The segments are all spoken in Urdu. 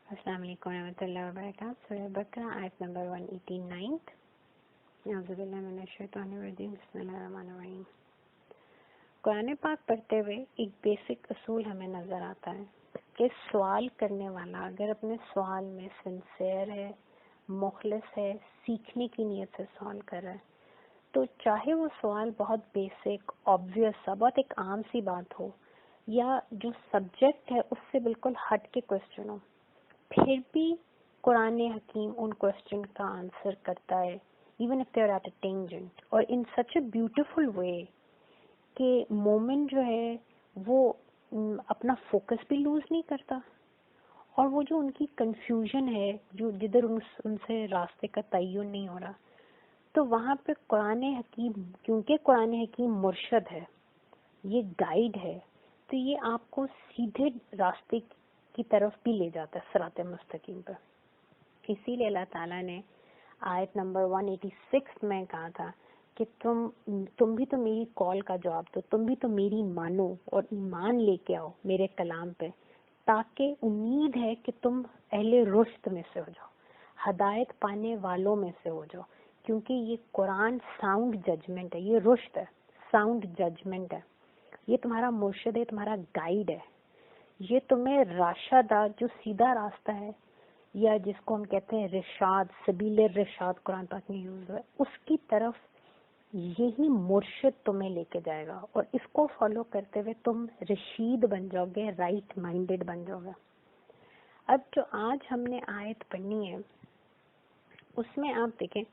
السلام علیکم ورحمۃ اللہ وبرکاتہ۔ سورہ بقرہ آیت نمبر 189۔ اعوذ باللہ من الشیطان الرجیم، بسم اللہ الرحمن الرحیم۔ قرآن پاک پڑھتے ہوئے ایک بیسک اصول ہمیں نظر آتا ہے کہ سوال کرنے والا اگر اپنے سوال میں سنسیئر ہے، مخلص ہے، سیکھنے کی نیت سے سوال کر رہا ہے، تو چاہے وہ سوال بہت بیسک، آبویس سا، بہت ایک عام سی بات ہو، یا جو سبجیکٹ ہے اس سے بالکل ہٹ کے کوشچن ہو، پھر بھی قرآن حکیم ان کوشچن کا آنسر کرتا ہے، even if they are at a tangent, اور ان سچ اے بیوٹیفل وے کہ مومن جو ہے وہ اپنا فوکس بھی لوز نہیں کرتا، اور وہ جو ان کی کنفیوژن ہے، جو جدھر ان سے راستے کا تعین نہیں ہو رہا، تو وہاں پہ قرآن حکیم، کیونکہ قرآن حکیم مرشد ہے، یہ گائیڈ ہے، تو یہ آپ کو سیدھے راستے کی طرف بھی لے جاتا ہے، صراط مستقیم پر۔ اسی لیے اللہ تعالیٰ نے آیت نمبر 186 میں کہا تھا کہ تم بھی تو میری کال کا جواب دو، تم بھی تو میری مانو اور ایمان لے کے آؤ میرے کلام پہ، تاکہ امید ہے کہ تم اہل رشد میں سے ہو جاؤ، ہدایت پانے والوں میں سے ہو جاؤ، کیونکہ یہ قرآن ساؤنڈ ججمنٹ ہے، یہ رشد ہے، ساؤنڈ ججمنٹ ہے، یہ تمہارا مرشد ہے، تمہارا گائیڈ ہے، یہ تمہیں راشد، جو سیدھا راستہ ہے، یا جس کو ہم کہتے ہیں رشاد، سبیل رشاد قرآن پاک میں یوز ہوا ہے، اس کی طرف یہی مرشد تمہیں لے کے جائے گا، اور اس کو فالو کرتے ہوئے تم رشید بن جاؤ گے، رائٹ مائنڈڈ بن جاؤ گے۔ اب جو آج ہم نے آیت پڑھنی ہے اس میں آپ دیکھیں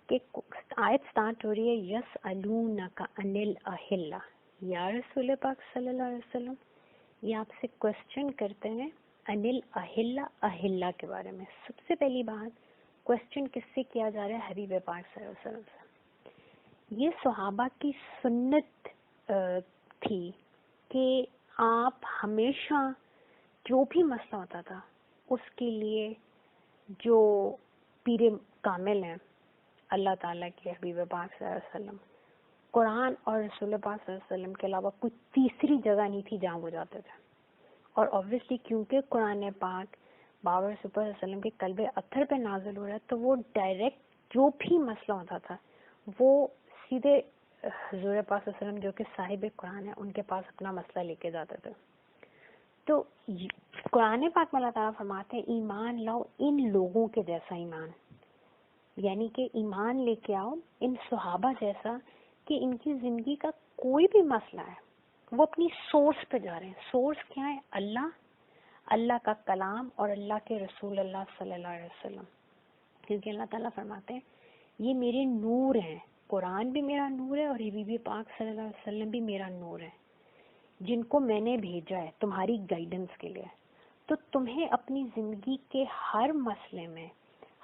کہ آیت سٹارٹ ہو رہی ہے یسألونک عن الاحلہ، یا رسول پاک صلی اللہ علیہ وسلم، یہ آپ سے کوسچن کرتے ہیں عن الاحلہ، احلہ کے بارے میں۔ سب سے پہلی بات، کوسچن کس سے کیا جا رہا ہے؟ حبیب پاک صلی اللہ علیہ وسلم سے۔ یہ صحابہ کی سنت تھی کہ آپ ہمیشہ جو بھی مسئلہ ہوتا تھا اس کے لیے جو پیر کامل ہیں اللہ تعالیٰ کے حبیب پاک صلی اللہ علیہ وسلم، قرآن اور رسول پاک صلی اللہ علیہ وسلم کے علاوہ کوئی تیسری جگہ نہیں تھی جہاں وہ جاتے تھے۔ اور obviously کیونکہ قرآن پاک بابر صلی اللہ علیہ وسلم کے قلب اطہر پہ نازل ہو رہا ہے، تو وہ ڈائریکٹ جو بھی مسئلہ ہوتا تھا وہ سیدھے حضور پاک صلی اللہ علیہ وسلم جو کہ صاحب قرآن ہے ان کے پاس اپنا مسئلہ لے کے جاتے تھے۔ تو قرآن پاک میں اللہ تعالیٰ فرماتے ہیں ایمان لاؤ ان لوگوں کے جیسا ایمان، یعنی کہ ایمان لے کے آؤ ان صحابہ جیسا کہ ان کی زندگی کا کوئی بھی مسئلہ ہے وہ اپنی سورس پہ جا رہے ہیں۔ سورس کیا ہے؟ اللہ، اللہ کا کلام اور اللہ کے رسول اللہ صلی اللہ علیہ وسلم، کیونکہ اللہ تعالیٰ فرماتے ہیں یہ میرے نور ہیں، قرآن بھی میرا نور ہے اور حبیب پاک صلی اللہ علیہ وسلم بھی میرا نور ہے، جن کو میں نے بھیجا ہے تمہاری گائیڈنس کے لیے۔ تو تمہیں اپنی زندگی کے ہر مسئلے میں،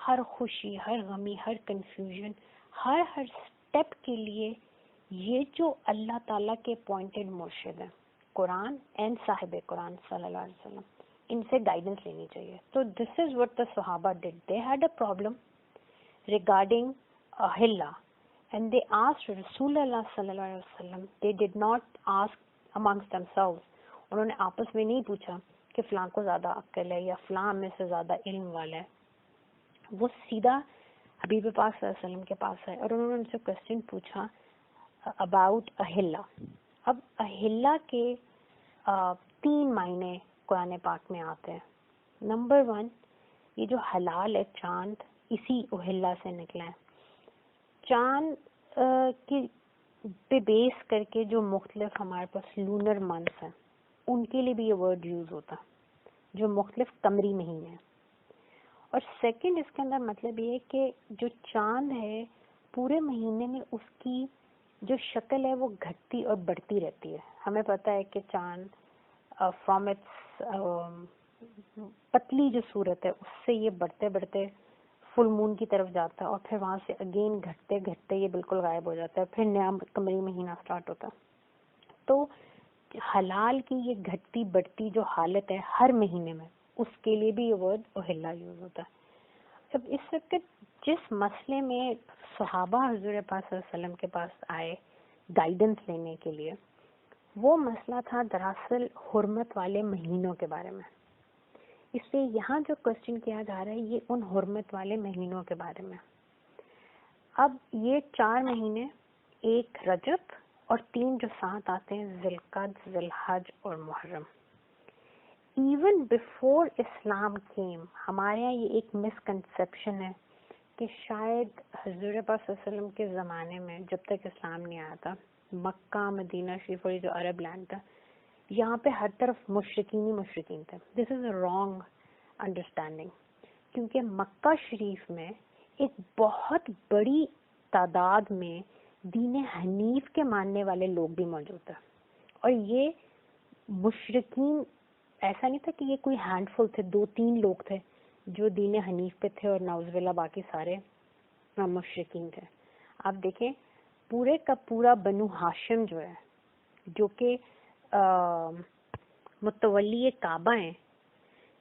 ہر خوشی، ہر غمی، ہر کنفیوژن، ہر سٹیپ کے لیے یہ جو اللہ تعالیٰ کے اپوائنٹڈ مرشد ہیں قرآن اینڈ صاحب قرآن صلی اللہ علیہ وسلم، ان سے گائیڈنس لینی چاہیے۔ تو دس از what the صحابہ did. They had a problem regarding ahilla and they asked Rasulullah صلی اللہ علیہ وسلم. They did not ask amongst themselves. انہوں نے آپس میں نہیں پوچھا کہ فلاں کو زیادہ عقل ہے یا فلاں میں سے زیادہ علم والا ہے، وہ سیدھا حبیب پاک صلی اللہ علیہ وسلم کے پاس آئے اور انہوں نے ان سے کوسچن پوچھا اباؤٹ احلہ۔ اب احلہ کے 3 معنی قرآن پاک میں آتے ہیں۔ نمبر 1، یہ جو حلال ہے چاند، اسی احلہ سے نکلا ہے۔ چاند کی پہ بیس کر کے جو مختلف ہمارے پاس لونر منتھس ہیں ان کے لیے بھی یہ ورڈ یوز ہوتا ہے، جو مختلف قمری مہینے ہیں۔ اور سیکنڈ، اس کے اندر مطلب یہ ہے کہ جو چاند ہے پورے مہینے میں اس کی جو شکل ہے وہ گھٹتی اور بڑھتی رہتی ہے۔ ہمیں پتہ ہے کہ چاند فرام اٹس پتلی جو صورت ہے اس سے یہ بڑھتے بڑھتے فل مون کی طرف جاتا ہے اور پھر وہاں سے اگین گھٹتے گھٹتے یہ بالکل غائب ہو جاتا ہے، پھر نیا قمری مہینہ سٹارٹ ہوتا ہے۔ تو حلال کی یہ گھٹتی بڑھتی جو حالت ہے ہر مہینے میں، اس کے لیے بھی یہ ورڈ احلہ یوز ہوتا ہے۔ اب اس وقت جس مسئلے میں صحابہ حضور پاک صلی اللہ علیہ وسلم کے پاس آئے گائیڈنس لینے کے لیے، وہ مسئلہ تھا دراصل حرمت والے مہینوں کے بارے میں، اس لیے یہاں جو کوشچن کیا جا رہا ہے یہ ان حرمت والے مہینوں کے بارے میں. اب یہ 4 مہینے، ایک رجب اور 3 جو ساتھ آتے ہیں ذی القعدہ، ذی الحج اور محرم. ایون بیفور اسلام کیم، ہمارے یہاں یہ ایک مسکنسیپشن ہے کہ شاید حضور پاک صلی اللہ علیہ وسلم کے زمانے میں جب تک اسلام نہیں آیا تھا، مکہ مدینہ شریف اور یہ جو عرب لینڈ تھا یہاں پہ ہر طرف مشرکین ہی مشرکین تھے. دس از اے رانگ انڈرسٹینڈنگ، کیونکہ مکہ شریف میں ایک بہت بڑی تعداد میں دین حنیف کے ماننے والے لوگ بھی موجود تھے. اور یہ مشرکین ایسا نہیں تھا کہ یہ کوئی ہینڈ فل تھے، 2-3 لوگ تھے جو دین حنیف پہ تھے اور نعوذ باللہ باقی سارے مشرکین تھے. آپ دیکھیں پورے کا پورا بنو ہاشم جو ہے، جو کہ متولی کعبہ ہیں،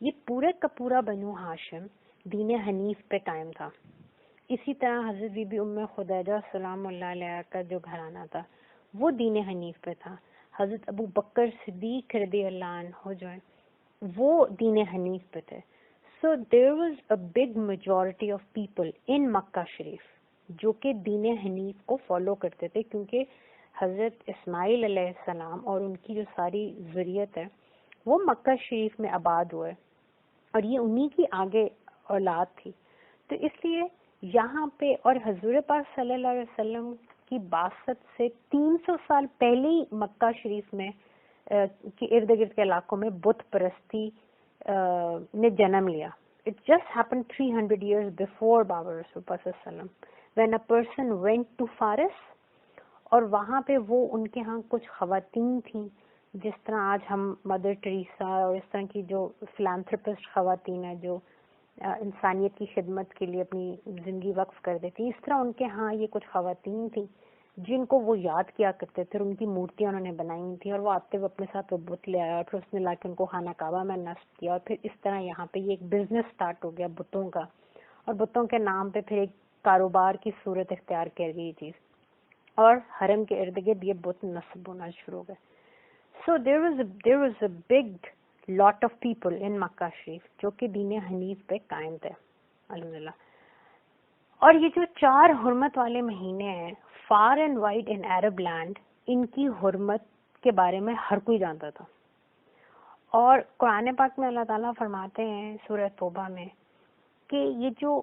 یہ پورے کا پورا بنو ہاشم دین حنیف پہ قائم تھا. اسی طرح حضرت بی بی ام خدیجہ سلام اللہ علیہ کا جو گھرانہ تھا وہ دین حنیف پہ تھا. حضرت ابو بکر صدیق رضی اللہ عنہ جو ہے وہ دین حنیف پہ تھے. So there was a big majority of people in مکہ شریف جو کہ دین حنیف کو فالو کرتے تھے، کیونکہ حضرت اسماعیل علیہ السلام اور ان کی جو ساری ذریت ہے وہ مکہ شریف میں آباد ہوئے اور یہ انہی کی آگے اولاد تھی. تو اس لیے یہاں پہ اور حضور پاک صلی اللہ علیہ وسلم کی بعثت سے 300 سال پہلے ہی مکہ شریف میں کے ارد گرد کے علاقوں میں بت پرستی نے جنم لیا. It just happened 300 years before بابا رسول پاک صلی اللہ علیہ وسلم when a person went to فارس. اور وہاں پہ وہ ان کے ہاں کچھ خواتین تھیں جس طرح آج ہم مدر ٹریسا اور اس طرح کی جو فلانتھرپسٹ خواتین ہیں جو انسانیت کی خدمت کے لیے اپنی زندگی وقف کر دیتی، اس طرح ان کے ہاں یہ کچھ خواتین تھیں جن کو وہ یاد کیا کرتے تھے اور ان کی مورتیاں انہوں نے بنائی تھیں، اور وہ آتے ہوئے اپنے ساتھ وہ بت لے آیا اور پھر اس نے لا کے ان کو خانہ کعبہ میں نصب کیا. اور پھر اس طرح یہاں پہ یہ ایک بزنس سٹارٹ ہو گیا بتوں کا، اور بتوں کے نام پہ پھر ایک کاروبار کی صورت اختیار کر گئی چیز، اور حرم کے ارد گرد یہ بت نصب ہونا شروع ہو گئے. سو there was a big lot of people in مکہ شریف جو کہ دین حنیف پہ قائم تھے الحمدللہ. اور یہ جو 4 حرمت والے مہینے ہیں far and wide in Arab land, ان کی حرمت کے بارے میں ہر کوئی جانتا تھا. اور قرآن پاک میں اللہ تعالیٰ فرماتے ہیں سورہ توبہ میں کہ یہ جو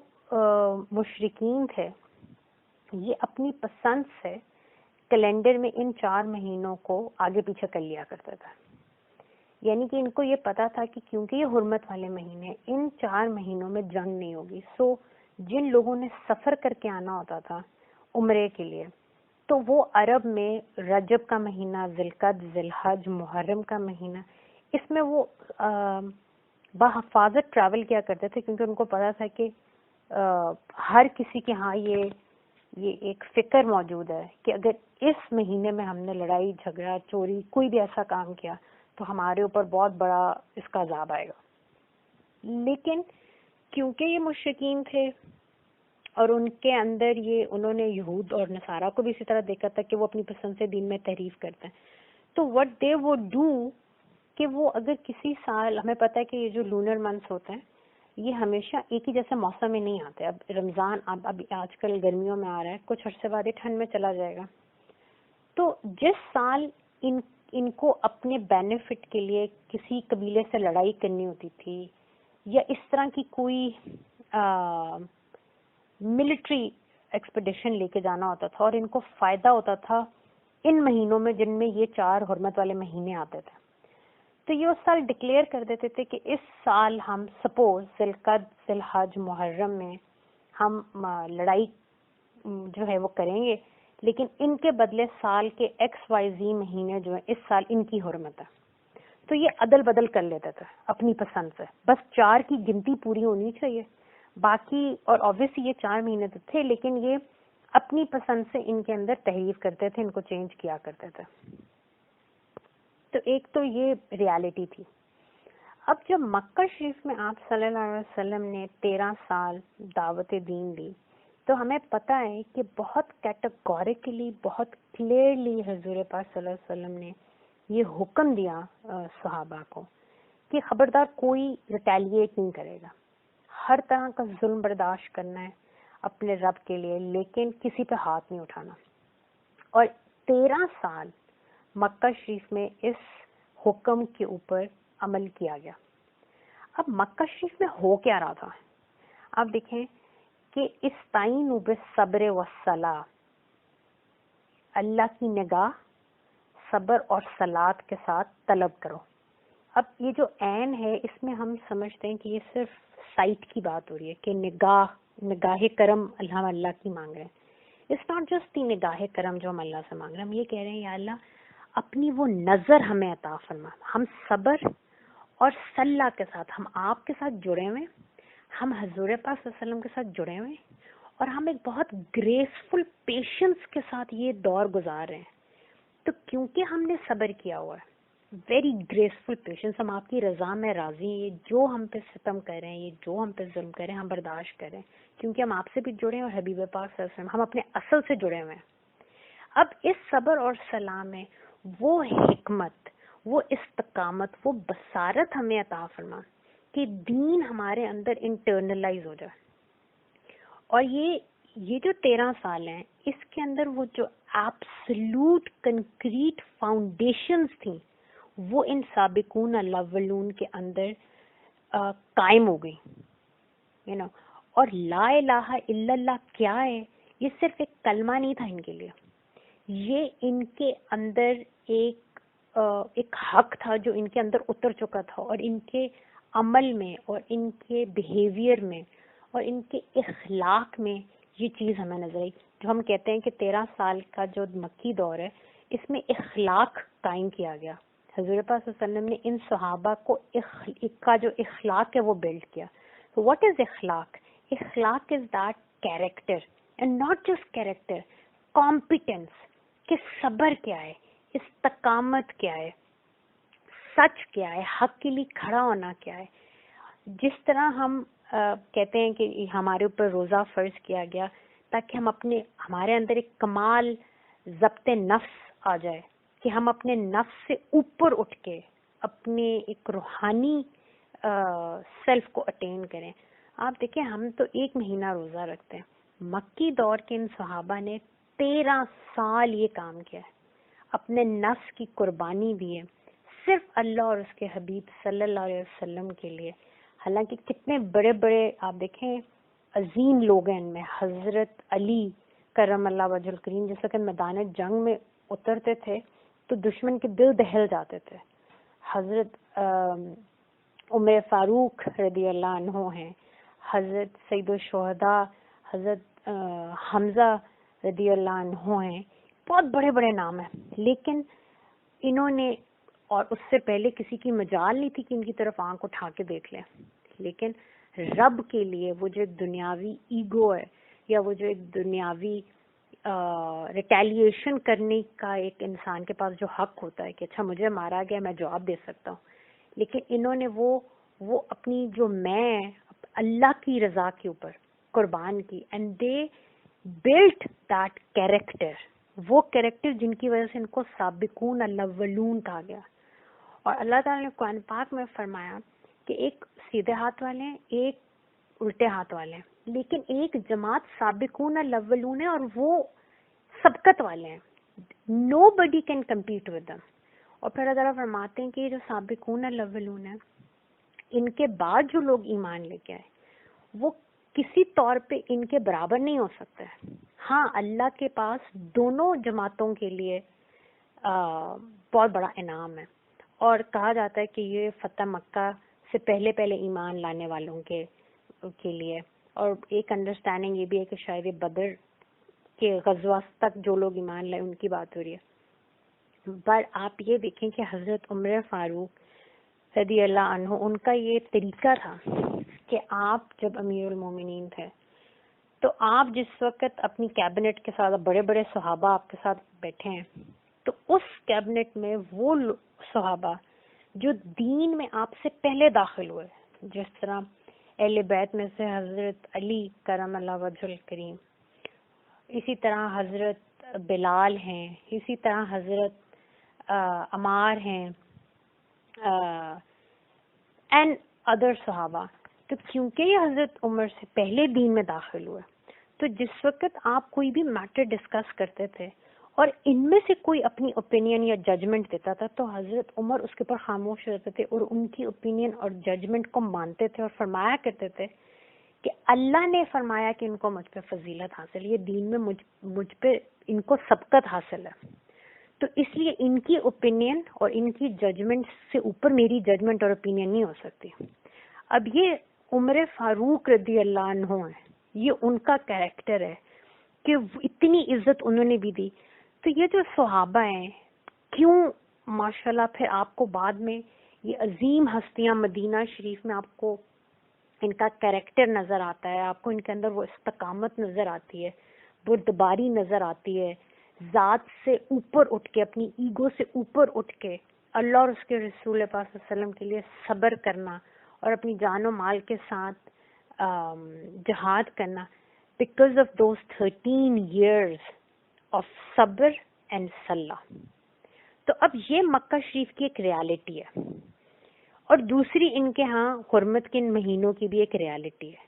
مشرکین تھے یہ اپنی پسند سے کیلنڈر میں ان 4 مہینوں کو آگے پیچھے کر لیا کرتے تھے. یعنی کہ ان کو یہ پتا تھا کہ کیونکہ یہ حرمت والے مہینے، ان 4 مہینوں میں جنگ نہیں ہوگی. سو جن لوگوں نے سفر کر کے آنا ہوتا تھا عمرے کے لیے، تو وہ عرب میں رجب کا مہینہ، ذی القعدہ، ذی الحج، محرم کا مہینہ، اس میں وہ بحفاظت ٹریول کیا کرتے تھے، کیونکہ ان کو پتا تھا کہ ہر کسی کے ہاں یہ ایک فکر موجود ہے کہ اگر اس مہینے میں ہم نے لڑائی جھگڑا چوری کوئی بھی ایسا کام کیا تو ہمارے اوپر بہت بڑا اس کا عذاب آئے گا. لیکن کیونکہ یہ مشرکین تھے اور ان کے اندر یہ انہوں نے یہود اور نصارہ کو بھی اسی طرح دیکھا تھا کہ وہ اپنی پسند سے دین میں تحریف کرتے ہیں، تو what they would do کہ وہ اگر کسی سال، ہمیں پتہ ہے کہ یہ جو لونر منتھس ہوتے ہیں یہ ہمیشہ ایک ہی جیسے موسم میں نہیں آتے. اب رمضان اب آج کل گرمیوں میں آ رہا ہے، کچھ عرصے بعد یہ ٹھنڈ میں چلا جائے گا. تو جس سال ان کو اپنے بینیفٹ کے لیے کسی قبیلے سے لڑائی کرنی ہوتی تھی یا اس طرح کی کوئی ملٹری ایکسپیڈیشن لے کے جانا ہوتا تھا اور ان کو فائدہ ہوتا تھا ان مہینوں میں جن میں یہ 4 حرمت والے مہینے آتے تھے، تو یہ اس سال ڈکلیئر کر دیتے تھے کہ اس سال ہم سپوز ذی القعدہ، ذی الحج، محرم میں ہم لڑائی جو ہے وہ کریں گے، لیکن ان کے بدلے سال کے XYZ مہینے جو ہیں اس سال ان کی حرمت ہے. تو یہ عدل بدل کر لیتے تھے اپنی پسند سے، بس 4 کی گنتی پوری ہونی چاہیے باقی. اور آبویسلی یہ 4 مہینے تو تھے لیکن یہ اپنی پسند سے ان کے اندر تحریف کرتے تھے، ان کو چینج کیا کرتے تھے. تو ایک تو یہ ریالٹی تھی. اب جب مکہ شریف میں آپ صلی اللہ علیہ وسلم نے 13 سال دعوت دین دی تو ہمیں پتہ ہے کہ بہت کیٹیگوریکلی، بہت کلیئرلی حضور پاک صلی اللہ علیہ وسلم نے یہ حکم دیا صحابہ کو کہ خبردار کوئی ریٹیلیٹ نہیں کرے گا. ہر طرح کا ظلم برداشت کرنا ہے اپنے رب کے لیے, لیکن کسی پہ ہاتھ نہیں اٹھانا. اور 13 سال مکہ شریف میں اس حکم کے اوپر عمل کیا گیا. اب مکہ شریف میں ہو کیا رہا تھا؟ آپ دیکھیں کہ استعینوا بالصبر والصلاۃ, اللہ کی نگاہ صبر اور صلات کے ساتھ طلب کرو. اب یہ جو عین ہے اس میں ہم سمجھتے ہیں کہ یہ صرف سائٹ کی بات ہو رہی ہے کہ نگاہ کرم ہم اللہ کی مانگ رہے ہیں. اٹس ناٹ جسٹ دی نگاہ کرم جو ہم اللہ سے مانگ رہے ہیں, ہم یہ کہہ رہے ہیں یا اللہ اپنی وہ نظر ہمیں عطا فرما. ہم صبر اور صلاح کے ساتھ, ہم آپ کے ساتھ جڑے ہوئے, ہم حضور پاک صلی اللہ علیہ وسلم کے ساتھ جڑے ہوئے, اور ہم ایک بہت گریسفل پیشنس کے ساتھ یہ دور گزار رہے ہیں. تو کیونکہ ہم نے صبر کیا ہوا ہے, ویری گریسفل پیشنس, ہم آپ کی رضا میں راضی ہیں, یہ جو ہم پہ ستم کر رہے ہیں, یہ جو ہم پہ ظلم کر رہے ہیں, ہم برداشت کر رہے ہیں کیونکہ ہم آپ سے بھی جڑے ہیں اور حبیب پاک صلی اللہ علیہ وسلم ہم اپنے اصل سے جڑے ہوئے ہیں. اب اس صبر اور صلاح میں وہ حکمت, وہ استقامت, وہ بصارت ہمیں عطا فرما کہ دین ہمارے اندر انٹرنلائز ہو جائے. اور یہ جو 13 سال ہیں اس کے اندر وہ جو ایبسلوٹ کنکریٹ فاؤنڈیشنز تھیں وہ ان سابقون الاولون کے اندر قائم ہو گئی, اور لا الہ الا اللہ کیا ہے, یہ صرف ایک کلمہ نہیں تھا ان کے لیے, یہ ان کے اندر ایک حق تھا جو ان کے اندر اتر چکا تھا, اور ان کے عمل میں اور ان کے بیہیویئر میں اور ان کے اخلاق میں یہ چیز ہمیں نظر آئی. جو ہم کہتے ہیں کہ 13 سال کا جو مکی دور ہے اس میں اخلاق قائم کیا گیا. حضور پاک صلی اللہ علیہ وسلم نے ان صحابہ کو کا جو اخلاق ہے وہ بلڈ کیا. So what is اخلاق؟ اخلاق is that character and not just character, competence, کہ صبر کیا ہے, استقامت کیا ہے, سچ کیا ہے, حق کے لیے کھڑا ہونا کیا ہے. جس طرح ہم کہتے ہیں کہ ہمارے اوپر روزہ فرض کیا گیا تاکہ ہمارے اندر ایک کمال ضبط نفس آ جائے کہ ہم اپنے نفس سے اوپر اٹھ کے اپنے ایک روحانی سیلف کو اٹین کریں. آپ دیکھیں ہم تو 1 مہینہ روزہ رکھتے ہیں, مکی دور کے ان صحابہ نے 13 سال یہ کام کیا ہے, اپنے نفس کی قربانی دی ہے صرف اللہ اور اس کے حبیب صلی اللہ علیہ وسلم کے لیے. حالانکہ کتنے بڑے بڑے آپ دیکھیں عظیم لوگ ہیں ان میں, حضرت علی کرم اللہ وجہ الکریم جس وقت میدان جنگ میں اترتے تھے تو دشمن کے دل دہل جاتے تھے. حضرت عمر فاروق رضی اللہ عنہ ہیں, حضرت سید الشہداء حضرت حمزہ رضی اللہ عنہ ہیں, بہت بڑے بڑے نام ہیں. لیکن انہوں نے, اور اس سے پہلے کسی کی مجال نہیں تھی کہ ان کی طرف آنکھ اٹھا کے دیکھ لیں, لیکن رب کے لیے وہ جو ایک دنیاوی ایگو ہے یا وہ جو ایک دنیاوی ریٹیلیشن کرنے کا ایک انسان کے پاس جو حق ہوتا ہے کہ اچھا مجھے مارا گیا میں جواب دے سکتا ہوں, لیکن انہوں نے وہ اپنی جو میں اللہ کی رضا کے اوپر قربان کی. And they built that character, وہ کیریکٹر جن کی وجہ سے ان کو سابقون الاولون کہا گیا. اور اللہ تعالیٰ نے قرآن پاک میں فرمایا کہ ایک سیدھے ہاتھ والے ہیں, ایک الٹے ہاتھ والے ہیں, لیکن ایک جماعت سابقون الاولون ہے اور وہ سبقت والے ہیں. Nobody can compete with them. اور پھر اللہ تعالیٰ فرماتے ہیں کہ یہ جو سابقون الاولون ہیں ان کے بعد جو لوگ ایمان لے کے آئے وہ کسی طور پہ ان کے برابر نہیں ہو سکتے. ہاں اللہ کے پاس دونوں جماعتوں کے لیے بہت بڑا انعام ہے, اور کہا جاتا ہے کہ یہ فتح مکہ سے پہلے ایمان لانے والوں کے لیے, اور ایک انڈرسٹینڈنگ یہ بھی ہے کہ شاید بدر کے غزوہ تک جو لوگ ایمان لائے ان کی بات ہو رہی ہے. پر آپ یہ دیکھیں کہ حضرت عمر فاروق رضی اللہ عنہ ان کا یہ طریقہ تھا کہ آپ جب امیر المومنین تھے تو آپ جس وقت اپنی کیبنٹ کے ساتھ, بڑے بڑے صحابہ آپ کے ساتھ بیٹھے ہیں, تو اس کیبنٹ میں وہ صحابہ جو دین میں آپ سے پہلے داخل ہوئے, جس طرح اہل بیت میں سے حضرت علی کرم اللہ وجہ الکریم, اسی طرح حضرت بلال ہیں, اسی طرح حضرت عمار ہیں, اینڈ ادر صحابہ. تو کیونکہ یہ حضرت عمر سے پہلے دین میں داخل ہوئے تو جس وقت آپ کوئی بھی میٹر ڈسکس کرتے تھے اور ان میں سے کوئی اپنی اوپینین یا ججمنٹ دیتا تھا تو حضرت عمر اس کے اوپر خاموش رہتے تھے اور ان کی اوپینین اور ججمنٹ کو مانتے تھے اور فرمایا کرتے تھے کہ اللہ نے فرمایا کہ ان کو مجھ پہ فضیلت حاصل، یہ دین میں مجھ پہ ان کو سبقت حاصل ہے، تو اس لیے ان کی اوپینین اور ان کی ججمنٹ سے اوپر میری ججمنٹ اور اوپینین نہیں ہو سکتی. اب یہ عمر فاروق رضی اللہ عنہ ہے، یہ ان کا کریکٹر ہے کہ اتنی عزت انہوں نے بھی دی. تو یہ جو صحابہ ہیں کیوں ماشاءاللہ پھر آپ کو بعد میں یہ عظیم ہستیاں مدینہ شریف میں آپ کو ان کا کریکٹر نظر آتا ہے، آپ کو ان کے اندر وہ استقامت نظر آتی ہے، بردباری نظر آتی ہے، ذات سے اوپر اٹھ کے، اپنی ایگو سے اوپر اٹھ کے اللہ اور اس کے رسول پاک صلی اللہ علیہ وسلم کے لیے صبر کرنا اور اپنی جان و مال کے ساتھ جہاد کرنا because of those 13 years of صبر اینڈ صلاح. تو اب یہ مکہ شریف کی ایک ریالٹی ہے اور دوسری ان کے ہاں حرمت کے ان مہینوں کی بھی ایک ریالٹی ہے.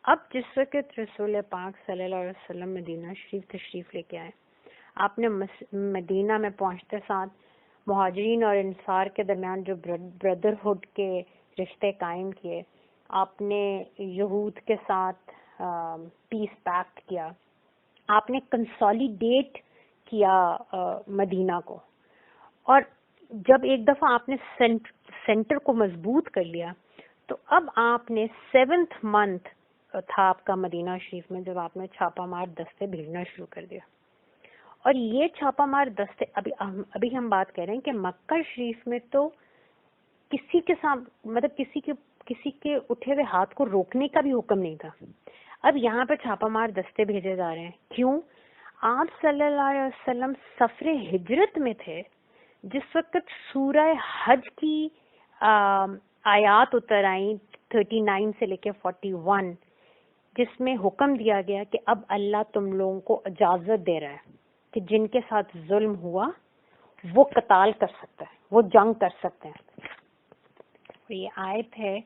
اب جس وقت رسول پاک صلی اللہ علیہ وسلم مدینہ شریف تشریف لے کے آئے، آپ نے مدینہ میں پہنچتے ساتھ مہاجرین اور انصار کے درمیان جو بردرہڈ کے رشتے قائم کیے، آپ نے یہود کے ساتھ پیس پیکٹ کیا، آپ نے کنسالیڈیٹ کیا مدینہ کو، اور جب ایک دفعہ آپ نے سینٹر کو مضبوط کر لیا تو اب آپ نے 7th month تھا آپ کا مدینہ شریف میں جب آپ نے چھاپا مار دستے بھیجنا شروع کر دیا. اور یہ چھاپا مار دستے ابھی ہم بات کر رہے ہیں کہ مکہ شریف میں تو کسی کے ساتھ مطلب کسی کے اٹھے ہوئے ہاتھ کو روکنے کا بھی حکم نہیں تھا. اب یہاں پہ چھاپا مار دستے بھیجے جا رہے ہیں. کیوں؟ آپ صلی اللہ علیہ وسلم سفر ہجرت میں تھے جس وقت سورہ حج کی آیات اتر آئیں 39 سے لے کے 41، جس میں حکم دیا گیا کہ اب اللہ تم لوگوں کو اجازت دے رہا ہے کہ جن کے ساتھ ظلم ہوا وہ قتال کر سکتا ہے، وہ جنگ کر سکتے ہیں. یہ آیت ہے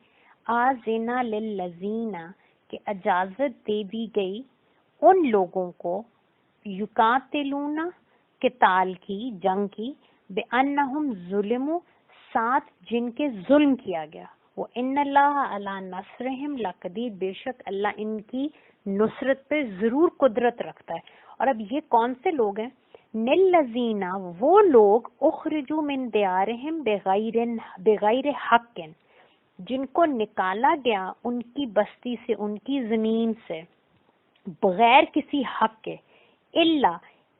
آذِنَ لِلَّذِينَ کہ اجازت دے دی گئی ان لوگوں کو یقاتلون قتال کی، جنگ کی، بِأَنَّهُمْ ظُلِمُوا ساتھ جن کے ظلم کیا گیا، وہ ان اللہ علی نصرہم لقدیر بے شک اللہ ان کی نصرت پہ ضرور قدرت رکھتا ہے. اور اب یہ کون سے لوگ ہیں؟ نِلَّذِينَ وہ لوگ اخرجوا من دیارہم بغیر حق جن کو نکالا گیا ان کی بستی سے، ان کی زمین سے بغیر کسی حق کے، الا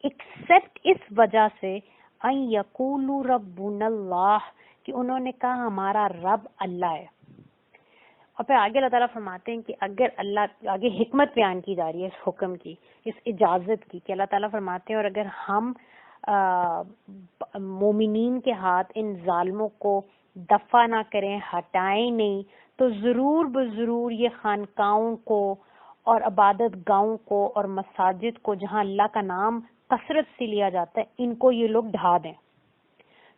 ایکسپٹ اس وجہ سے ان یقولوا ربنا اللہ کہ انہوں نے کہا ہمارا رب اللہ ہے. اور پھر آگے اللہ تعالیٰ فرماتے ہیں کہ اگر اللہ، آگے حکمت بیان کی جا رہی ہے اس حکم کی، اس اجازت کی، کہ اللہ تعالیٰ فرماتے ہیں اور اگر ہم مومنین کے ہاتھ ان ظالموں کو دفع نہ کریں، ہٹائیں نہیں، تو ضرور بضرور یہ خانقاہوں کو اور عبادت گاہوں کو اور مساجد کو جہاں اللہ کا نام کثرت سے لیا جاتا ہے ان کو یہ لوگ ڈھا دیں.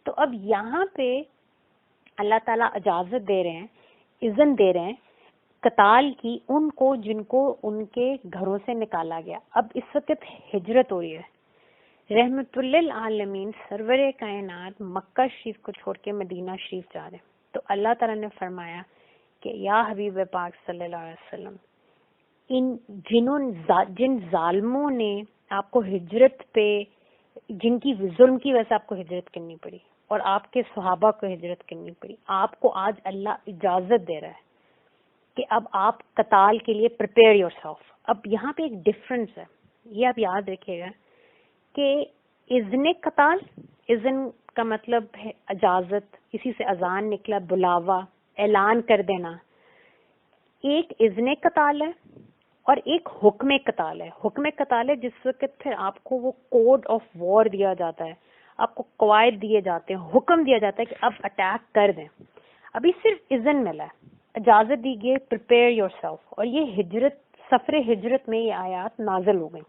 تو اب یہاں پہ اللہ تعالیٰ اجازت دے رہے ہیں، اذن دے رہے ہیں قتال کی ان کو جن کو ان کے گھروں سے نکالا گیا. اب اس وقت ہجرت ہو رہی ہے، رحمت للعالمین سرور کائنات مکہ شریف کو چھوڑ کے مدینہ شریف جا رہے ہیں. تو اللہ تعالیٰ نے فرمایا کہ یا حبیب پاک صلی اللہ علیہ وسلم جن ظالموں نے آپ کو ہجرت پہ، جن کی ظلم کی وجہ سے آپ کو ہجرت کرنی پڑی اور آپ کے صحابہ کو ہجرت کرنی پڑی، آپ کو آج اللہ اجازت دے رہا ہے کہ اب آپ قتال کے لیے پریپیئر یور سیلف. اب یہاں پہ ایک ڈفرنس ہے، یہ آپ یاد رکھیے گا کہ اذن قتال، اذن کا مطلب ہے اجازت، کسی سے اذان نکلا، بلاوا، اعلان کر دینا. ایک اذن قتال ہے اور ایک حکم قتال ہے. حکم قتال ہے جس وقت پھر آپ کو وہ کوڈ آف وار دیا جاتا ہے، آپ کو قواعد دیے جاتے ہیں، حکم دیا جاتا ہے کہ اب اٹیک کر دیں. ابھی صرف اذن ملا ہے، اجازت دی گئی پریپیئر یور سیلف. اور یہ ہجرت، سفر ہجرت میں یہ آیات نازل ہو گئیں.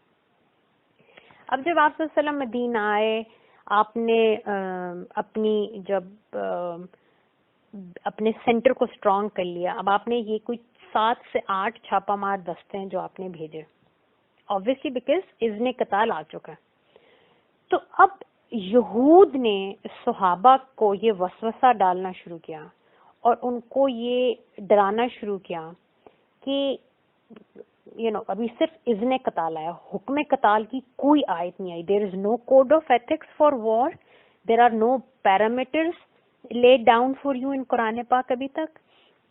اب جب آپ صلی اللہ علیہ وسلم مدینہ آئے، آپ نے اپنی جب اپنے سینٹر کو اسٹرانگ کر لیا. اب آپ نے یہ کوئی 7 سے 8 چھاپا مار دستے ہیں جو آپ نے بھیجے, obviously because اذن قتال آ چکا ہے. تو اب یہود نے صحابہ کو یہ وسوسہ ڈالنا شروع کیا اور ان کو یہ ڈرانا شروع کیا کہ ابھی صرف اذن قتال آیا, حکم قتال کی کوئی آیت نہیں آئی. There is no code of ethics for war, there are no parameters laid down for you in Quran پاک ابھی تک.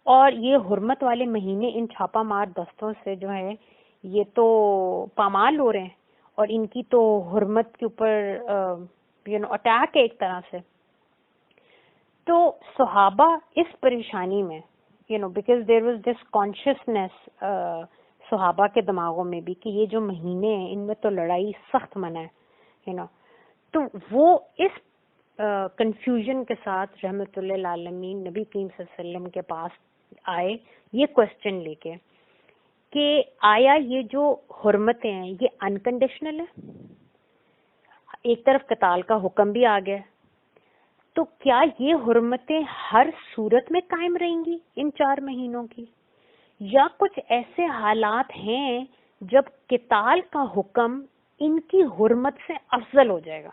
اور یہ حرمت والے مہینے ان چھاپا مار دستوں سے جو ہے یہ تو پامال ہو رہے ہیں اور ان کی تو حرمت کے اوپر اٹیک ہے ایک طرح سے. تو صحابہ اس پریشانی میں because there was this consciousness صحابہ کے دماغوں میں بھی کہ یہ جو مہینے ہیں ان میں تو لڑائی سخت منع ہے تو وہ اس کنفیوژن کے ساتھ رحمت اللہ العالمین نبی کریم صلی اللہ علیہ وسلم کے پاس آئے یہ کوشچن لے کے کہ آیا یہ جو حرمتیں ہیں یہ انکنڈیشنل ہے, ایک طرف قتال کا حکم بھی آ گیا, تو کیا یہ حرمتیں ہر صورت میں قائم رہیں گی ان 4 مہینوں کی, یا کچھ ایسے حالات ہیں جب قتال کا حکم ان کی حرمت سے افضل ہو جائے گا.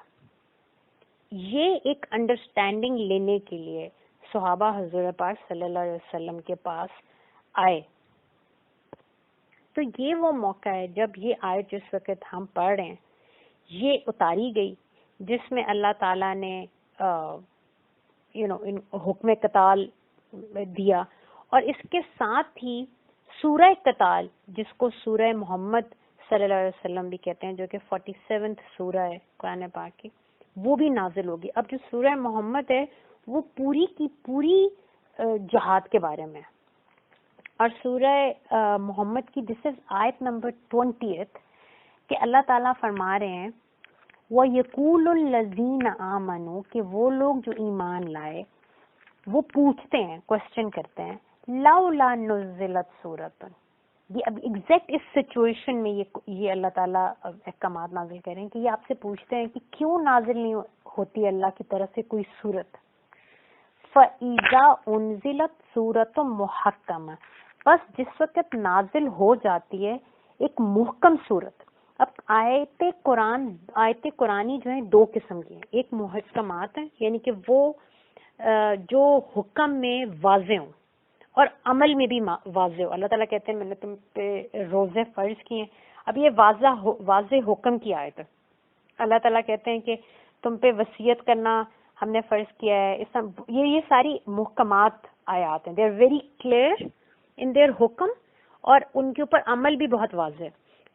یہ ایک انڈرسٹینڈنگ لینے کے لیے صحابہ حضور پاک صلی اللہ علیہ وسلم کے پاس آئے. تو یہ وہ موقع ہے جب یہ آیت جس وقت ہم پڑھ رہے ہیں یہ اتاری گئی جس میں اللہ تعالیٰ نے حکم قتال دیا, اور اس کے ساتھ ہی سورہ قتال جس کو سورہ محمد صلی اللہ علیہ وسلم بھی کہتے ہیں جو کہ 47th سورہ ہے قرآن پاک کی, وہ بھی نازل ہوگی. اب جو سورہ محمد ہے وہ پوری کی پوری جہاد کے بارے میں, اور سورہ محمد کی دس از آیت نمبر 20th کہ اللہ تعالیٰ فرما رہے ہیں وَيَقُولُ الَّذِينَ آمَنُوا کہ وہ لوگ جو ایمان لائے وہ پوچھتے ہیں, کوشچن کرتے ہیں لَوْلَا نُزِّلَتْ سُورَةٌ. یہ اب ایگزیکٹ اس سچویشن میں یہ اللہ تعالیٰ احکامات نازل کریں کہ یہ آپ سے پوچھتے ہیں کہ کیوں نازل نہیں ہوتی اللہ کی طرف سے کوئی صورت. فَإِذَا أُنزِلَتْ سُورَةٌ مُحَكَّمَةٌ, بس جس وقت نازل ہو جاتی ہے ایک محکم صورت. اب آیت قرآنی جو ہیں 2 قسم کی ہیں, ایک محکمات ہیں یعنی کہ وہ جو حکم میں واضح ہوں اور عمل میں بھی واضح ہو. اللہ تعالیٰ کہتے ہیں میں نے تم پہ روزے فرض کیے ہیں, اب یہ واضح حکم کی آیت ہے. اللہ تعالیٰ کہتے ہیں کہ تم پہ وصیت کرنا ہم نے فرض کیا ہے. یہ ساری محکمات آیات ہیں, they are very clear in their حکم اور ان کے اوپر عمل بھی بہت واضح ہے.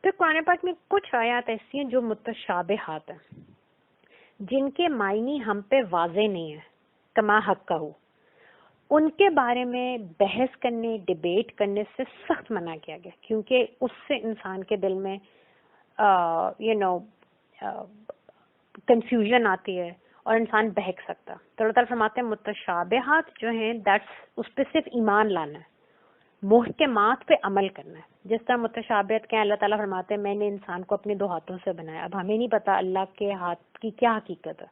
پھر قرآن پاک میں کچھ آیات ایسی ہیں جو متشابہات ہیں جن کے معنی ہم پہ واضح نہیں ہے, کما حق کا ہو, ان کے بارے میں بحث کرنے ڈیبیٹ کرنے سے سخت منع کیا گیا کیونکہ اس سے انسان کے دل میں کنفیوژن آتی ہے اور انسان بہک سکتا. تو اللہ تعالیٰ فرماتے ہیں متشابہات جو ہیں اس پہ صرف ایمان لانا ہے, محکمات پہ عمل کرنا ہے. جس طرح متشابہت کے اللہ تعالیٰ فرماتے ہیں میں نے انسان کو اپنے 2 ہاتھوں سے بنایا, اب ہمیں نہیں پتا اللہ کے ہاتھ کی کیا حقیقت ہے.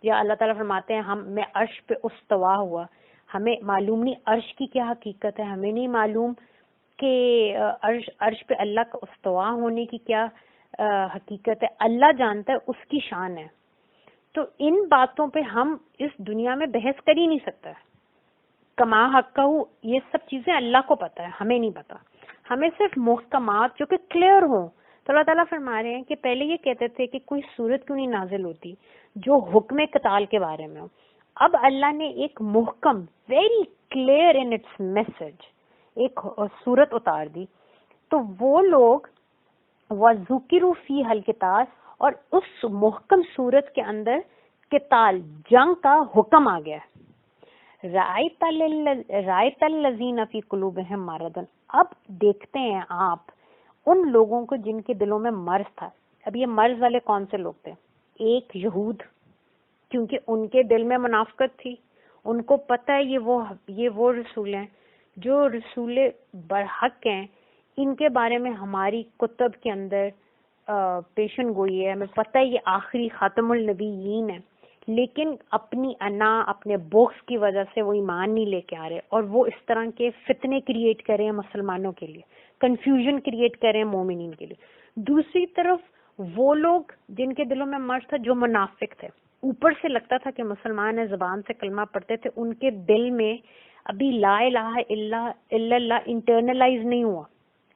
یا اللہ تعالیٰ فرماتے ہیں میں عرش پہ استوا ہوا, ہمیں معلوم نہیں عرش کی کیا حقیقت ہے, ہمیں نہیں معلوم کہ عرش پہ اللہ کا استوا ہونے کی کیا حقیقت ہے, اللہ جانتا ہے, اس کی شان ہے. تو ان باتوں پہ ہم اس دنیا میں بحث کر ہی نہیں سکتا. کما حق کا ہو, یہ سب چیزیں اللہ کو پتا ہے, ہمیں نہیں پتا. ہمیں صرف محکمات جو کہ کلیئر ہوں. تو اللہ تعالیٰ فرما رہے ہیں کہ پہلے یہ کہتے تھے کہ کوئی صورت کیوں نہیں نازل ہوتی جو حکم قتال کے بارے میں ہو. اب اللہ نے ایک محکم very clear in its message ایک صورت اتار دی. تو وہ لوگ وَذُكِرُوا فِيهَا الْقِتَالَ, اور اس محکم صورت کے اندر قتال جنگ کا حکم آ گیا. رَأَيْتَ الَّذِينَ فِي قُلُوبِهِم مَرَضٌ, اب دیکھتے ہیں آپ ان لوگوں کو جن کے دلوں میں مرض تھا. اب یہ مرض والے کون سے لوگ تھے؟ ایک یہود, کیونکہ ان کے دل میں منافقت تھی, ان کو پتہ ہے یہ وہ رسول ہیں جو رسول برحق ہیں, ان کے بارے میں ہماری کتب کے اندر پیشن گوئی ہے, ہمیں پتہ ہے یہ آخری خاتم النبیین ہے. لیکن اپنی انا اپنے بغض کی وجہ سے وہ ایمان نہیں لے کے آ رہے اور وہ اس طرح کے فتنے کریٹ کریں مسلمانوں کے لیے, کنفیوژن کریٹ کریں مومنین کے لیے. دوسری طرف وہ لوگ جن کے دلوں میں مرض تھا, جو منافق تھے, اوپر سے لگتا تھا کہ مسلمان ہیں, زبان سے کلمہ پڑھتے تھے, ان کے دل میں ابھی لا الہ الا اللہ انٹرنلائز نہیں ہوا.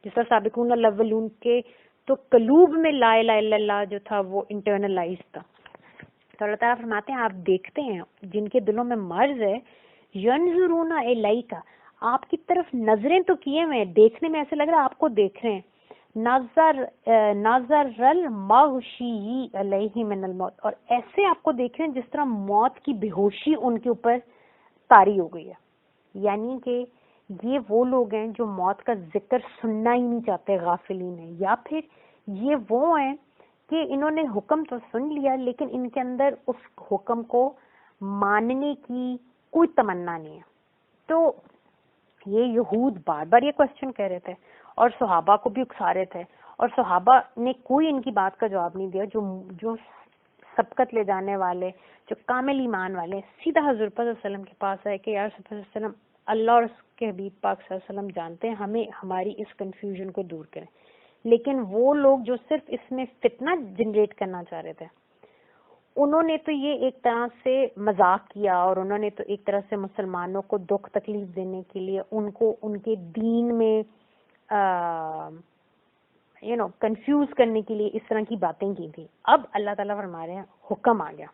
جس طرح سابقون الاولون کے تو قلوب میں لا الہ الا اللہ جو تھا وہ انٹرنلائز تھا. تو اللہ تعالیٰ فرماتے ہیں آپ دیکھتے ہیں جن کے دلوں میں مرض ہے, ینظرون الیک, آپ کی طرف نظریں تو کیے ہوئے ہیں, دیکھنے میں ایسے لگ رہا ہے آپ کو دیکھ رہے ہیں, نظر المغشی علیہ من الموت, اور ایسے آپ کو دیکھ رہے ہیں جس طرح موت کی بے ہوشی ان کے اوپر طاری ہو گئی ہے. یعنی کہ یہ وہ لوگ ہیں جو موت کا ذکر سننا ہی نہیں چاہتے, غافلین ہیں, یا پھر یہ وہ ہیں کہ انہوں نے حکم تو سن لیا لیکن ان کے اندر اس حکم کو ماننے کی کوئی تمنا نہیں ہے. تو یہ یہود بار بار یہ کوشچن کہہ رہے تھے اور صحابہ کو بھی اکسا رہے تھے, اور صحابہ نے کوئی ان کی بات کا جواب نہیں دیا. جو سبقت لے جانے والے, جو کامل ایمان والے, سیدھا حضور صلی اللہ علیہ وسلم کے پاس آئے کہ یا رسول اللہ صلی اللہ علیہ وسلم, اللہ اور اس کے حبیب پاک صلی اللہ علیہ وسلم جانتے ہیں, ہمیں ہماری اس کنفیوژن کو دور کریں. لیکن وہ لوگ جو صرف اس میں فتنہ جنریٹ کرنا چاہ رہے تھے, انہوں نے تو یہ ایک طرح سے مذاق کیا, اور انہوں نے تو ایک طرح سے مسلمانوں کو دکھ تکلیف دینے کے لیے ان کو ان کے دین میں کنفیوز کرنے کے لیے اس طرح کی باتیں کی تھی. اب اللہ تعالیٰ فرما رہے ہیں حکم آ گیا,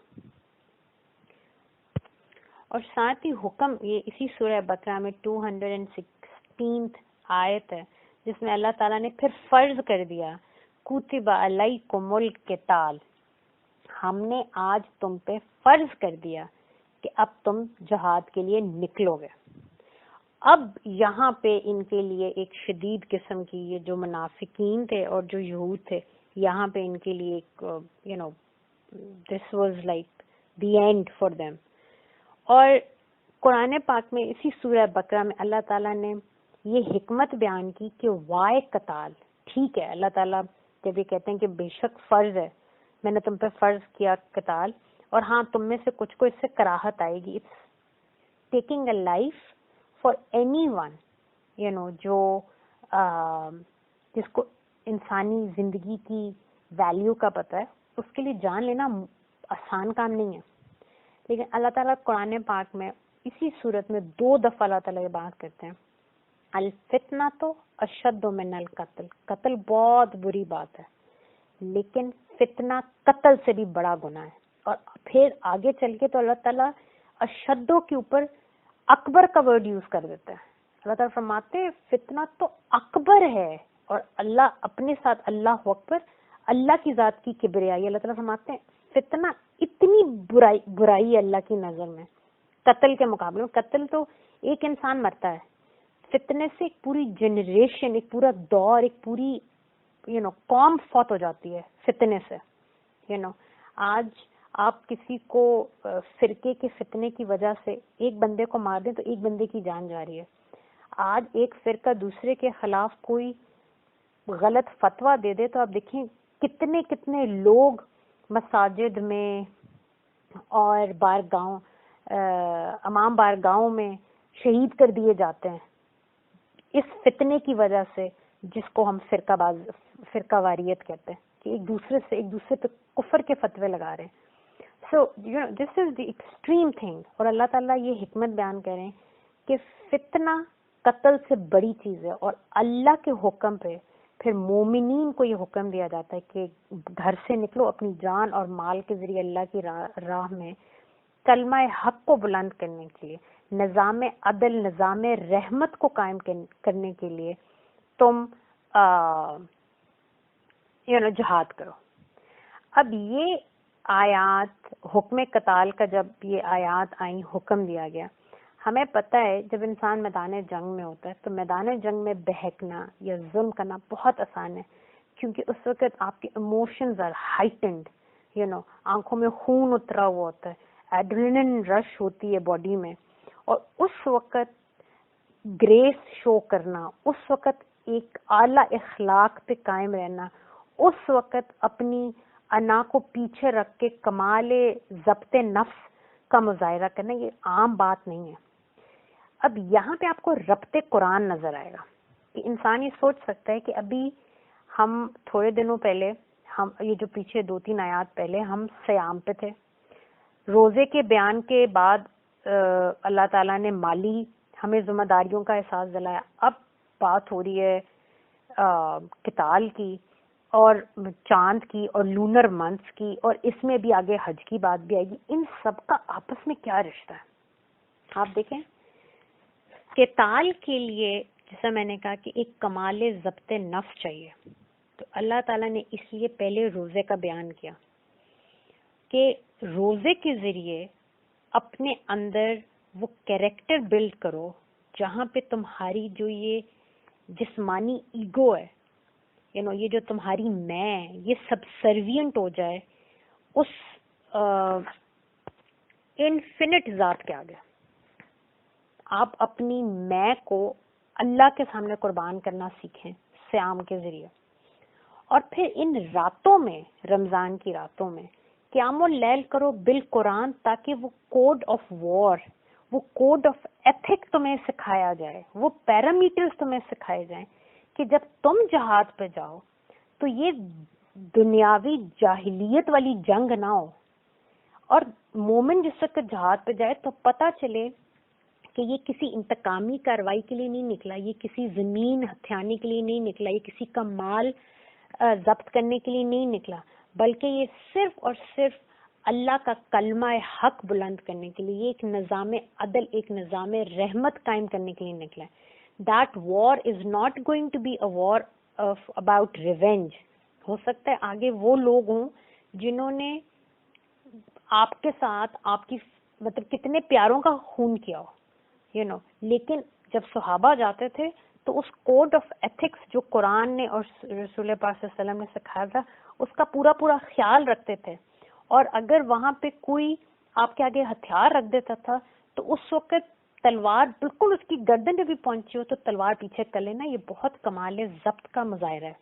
اور ساتھ ہی حکم یہ اسی سورہ بقرہ میں 216 آیت ہے جس میں اللہ تعالیٰ نے پھر فرض کر دیا, کتب علیکم القتال, ہم نے آج تم پہ فرض کر دیا کہ اب تم جہاد کے لیے نکلو گے. اب یہاں پہ ان کے لیے ایک شدید قسم کی, یہ جو منافقین تھے اور جو یہود تھے, یہاں پہ ان کے لیے ایک this was like the end for them. اور قرآن پاک میں اسی سورہ بقرہ میں اللہ تعالیٰ نے یہ حکمت بیان کی کہ وائے قتال, ٹھیک ہے اللہ تعالیٰ جب یہ کہتے ہیں کہ بے شک فرض ہے, میں نے تم پہ فرض کیا قتال, اور ہاں تم میں سے کچھ کو اس سے کراہت آئے گی, it's taking a life for anyone, جو جس کو انسانی زندگی کی ویلیو کا پتہ ہے, اس کے لیے جان لینا آسان کام نہیں ہے. لیکن اللہ تعالیٰ قرآن پاک میں اسی صورت میں 2 دفعہ اللہ تعالیٰ یہ بات کرتے ہیں, الفتنہ تو اشد من القتل, قتل بہت بری بات ہے لیکن فتنہ قتل سے بھی بڑا گناہ ہے. اور پھر آگے چل کے تو اللہ تعالیٰ اشدوں کے اوپر اکبر کا ورڈ یوز کر دیتا ہے. اللہ تعالیٰ فرماتے ہیں فتنہ تو اکبر ہے, اور اللہ اپنے ساتھ اللہ اکبر, اللہ کی ذات کی کبریائی. اللہ تعالیٰ فرماتے ہیں فتنہ اتنی برائی اللہ کی نظر میں قتل کے مقابلے میں. قتل تو ایک انسان مرتا ہے, فتنے سے ایک پوری جنریشن, ایک پورا دور, ایک پوری قوم فوت ہو جاتی ہے فتنے سے. آج آپ کسی کو فرقے کے فتنے کی وجہ سے ایک بندے کو مار دیں تو ایک بندے کی جان جا رہی ہے. آج ایک فرقہ دوسرے کے خلاف کوئی غلط فتویٰ دے دے تو آپ دیکھیں کتنے کتنے لوگ مساجد میں اور بارگاہوں, امام بارگاہوں میں شہید کر دیے جاتے ہیں اس فتنے کی وجہ سے, جس کو ہم فرقہ واریت کہتے ہیں, کہ ایک دوسرے پہ کفر کے فتوے لگا رہے ہیں. سو دس از دی ایکسٹریم تھنگ. اور اللہ تعالیٰ یہ حکمت بیان کریں کہ فتنہ قتل سے بڑی چیز ہے, اور اللہ کے حکم پہ پھر مومنین کو یہ حکم دیا جاتا ہے کہ گھر سے نکلو, اپنی جان اور مال کے ذریعے اللہ کی راہ میں کلمہ حق کو بلند کرنے کے لیے, نظام عدل, نظام رحمت کو قائم کرنے کے لیے تم جہاد کرو. اب یہ آیات حکم قتال کا جب یہ آیات آئیں, حکم دیا گیا, ہمیں پتہ ہے جب انسان میدان جنگ میں ہوتا ہے تو میدان جنگ میں بہکنا یا ظلم کرنا بہت آسان ہے, کیونکہ اس وقت آپ کے ایموشنز آر ہائٹنڈ, آنکھوں میں خون اترا ہوا ہوتا ہے, ایڈرینلن رش ہوتی ہے باڈی میں, اور اس وقت گریس شو کرنا, اس وقت ایک اعلیٰ اخلاق پہ قائم رہنا, اس وقت اپنی انا کو پیچھے رکھ کے کمال ضبط نفس کا مظاہرہ کرنا یہ عام بات نہیں ہے. اب یہاں پہ آپ کو ربط قرآن نظر آئے گا کہ انسان یہ سوچ سکتا ہے کہ ابھی ہم تھوڑے دنوں پہلے ہم یہ جو پیچھے 2-3 آیات پہلے ہم سیام پہ تھے. روزے کے بیان کے بعد اللہ تعالیٰ نے مالی ہمیں ذمہ داریوں کا احساس دلایا. اب بات ہو رہی ہے قتال کی اور چاند کی اور لونر منتھس کی, اور اس میں بھی آگے حج کی بات بھی آئے گی. ان سب کا آپس میں کیا رشتہ ہے؟ آپ دیکھیں قتال کے لیے جیسا میں نے کہا کہ ایک کمال ضبط نفس چاہیے, تو اللہ تعالیٰ نے اس لیے پہلے روزے کا بیان کیا کہ روزے کے ذریعے اپنے اندر وہ کیریکٹر بلڈ کرو جہاں پہ تمہاری جو یہ جسمانی ایگو ہے, یہ جو تمہاری میں یہ سبسروینٹ ہو جائے اس انفینٹ ذات کے آگے. آپ اپنی میں کو اللہ کے سامنے قربان کرنا سیکھیں صیام کے ذریعے. اور پھر ان راتوں میں, رمضان کی راتوں میں قیام اللیل کرو بالقرآن, تاکہ وہ کوڈ آف وار, وہ کوڈ آف ایتھک تمہیں سکھایا جائے, وہ پیرامیٹرز تمہیں سکھائے جائیں کہ جب تم جہاد پہ جاؤ تو یہ دنیاوی جاہلیت والی جنگ نہ ہو. اور مومن جس وقت جہاد پہ جائے تو پتہ چلے کہ یہ کسی انتقامی کارروائی کے لیے نہیں نکلا, یہ کسی زمین ہتھیانے کے لیے نہیں نکلا, یہ کسی کا مال ضبط کرنے کے لیے نہیں نکلا, بلکہ یہ صرف اور صرف اللہ کا کلمہ حق بلند کرنے کے لیے, یہ ایک نظام عدل, ایک نظام رحمت قائم کرنے کے لیے نکلا ہے. That war is not going to be a war about revenge. ہو سکتا ہے آگے وہ لوگ ہوں جنہوں نے آپ کے ساتھ آپ کی مطلب کتنے پیاروں کا خون کیا ہو, لیکن جب صحابہ جاتے تھے تو اس کوڈ آف ایتھکس جو قرآن نے اور رسول پاک صلی اللہ علیہ وسلم نے سکھایا تھا اس کا پورا خیال رکھتے تھے. اور اگر وہاں پہ کوئی آپ کے آگے ہتھیار رکھ دیتا تھا تو اس وقت تلوار بالکل اس کی گردن پہ بھی پہنچی ہو تو تلوار پیچھے کر لینا, یہ بہت کمال ضبط کا مظاہرہ ہے.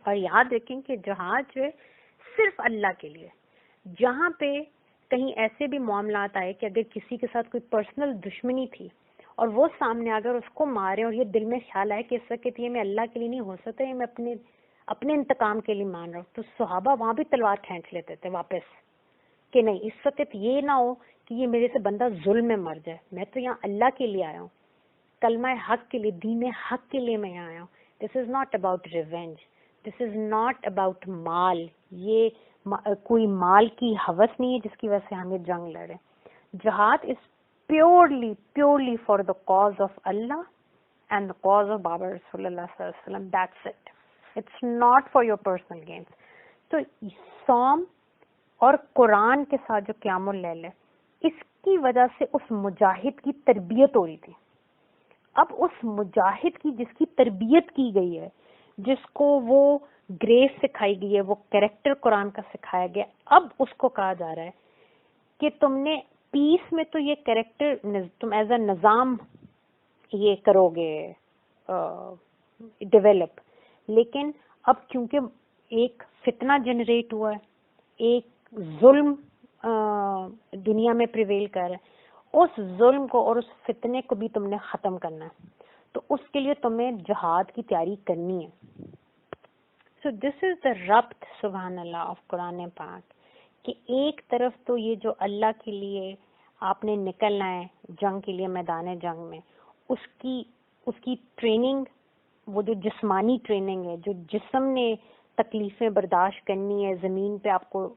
اور یاد رکھیں کہ جہاد جو ہے صرف اللہ کے لیے. جہاں پہ کہیں ایسے بھی معاملات آئے کہ اگر کسی کے ساتھ کوئی پرسنل دشمنی تھی اور وہ سامنے اگر اس کو مارے اور یہ دل میں خیال آئے کہ اس وقت یہ میں اللہ کے لیے نہیں ہو سکتا, یہ میں اپنے انتقام کے لیے مان رہا ہوں, تو صحابہ وہاں بھی تلوار کھینچ لیتے تھے واپس کہ نہیں اس وقت یہ نہ ہو کہ یہ میرے سے بندہ ظلم میں مر جائے, میں تو یہاں اللہ کے لیے آیا ہوں, کلمہ حق کے لیے, دین حق کے لیے میں یہاں آیا ہوں. This is not about revenge, this is not about مال, یہ کوئی مال کی ہوس نہیں ہے جس کی وجہ سے ہم یہ جنگ لڑیں. جہاد is purely for the cause of Allah and the cause of بابا رسول اللہ صلی اللہ علیہ وسلم, that's it. It's not for your personal gains. تو صوم اور قرآن کے ساتھ جو قیام اللیل ہے اس کی وجہ سے اس مجاہد کی تربیت ہو رہی تھی. اب اس مجاہد کی جس کی تربیت کی گئی ہے, جس کو وہ گریس سکھائی گئی ہے, وہ کریکٹر قرآن کا سکھایا گیا, اب اس کو کہا جا رہا ہے کہ تم نے پیس میں تو یہ کریکٹر تم ایز اے نظام یہ کرو گے ڈیولپ, لیکن اب کیونکہ ایک فتنہ جنریٹ ہوا ہے, ایک ظلم دنیا میں پریویل کر رہا ہے, اس ظلم کو اور اس فتنے کو بھی تم نے ختم کرنا ہے, تو اس کے لیے تمہیں جہاد کی تیاری کرنی ہے. سو دس از دا ربط سبحان اللہ آف قرآن پاک, کہ ایک طرف تو یہ جو اللہ کے لیے آپ نے نکلنا ہے جنگ کے لیے میدان جنگ میں, اس کی ٹریننگ, وہ جو جسمانی ٹریننگ ہے, جو جسم نے تکلیفیں برداشت کرنی ہے, زمین پہ آپ کو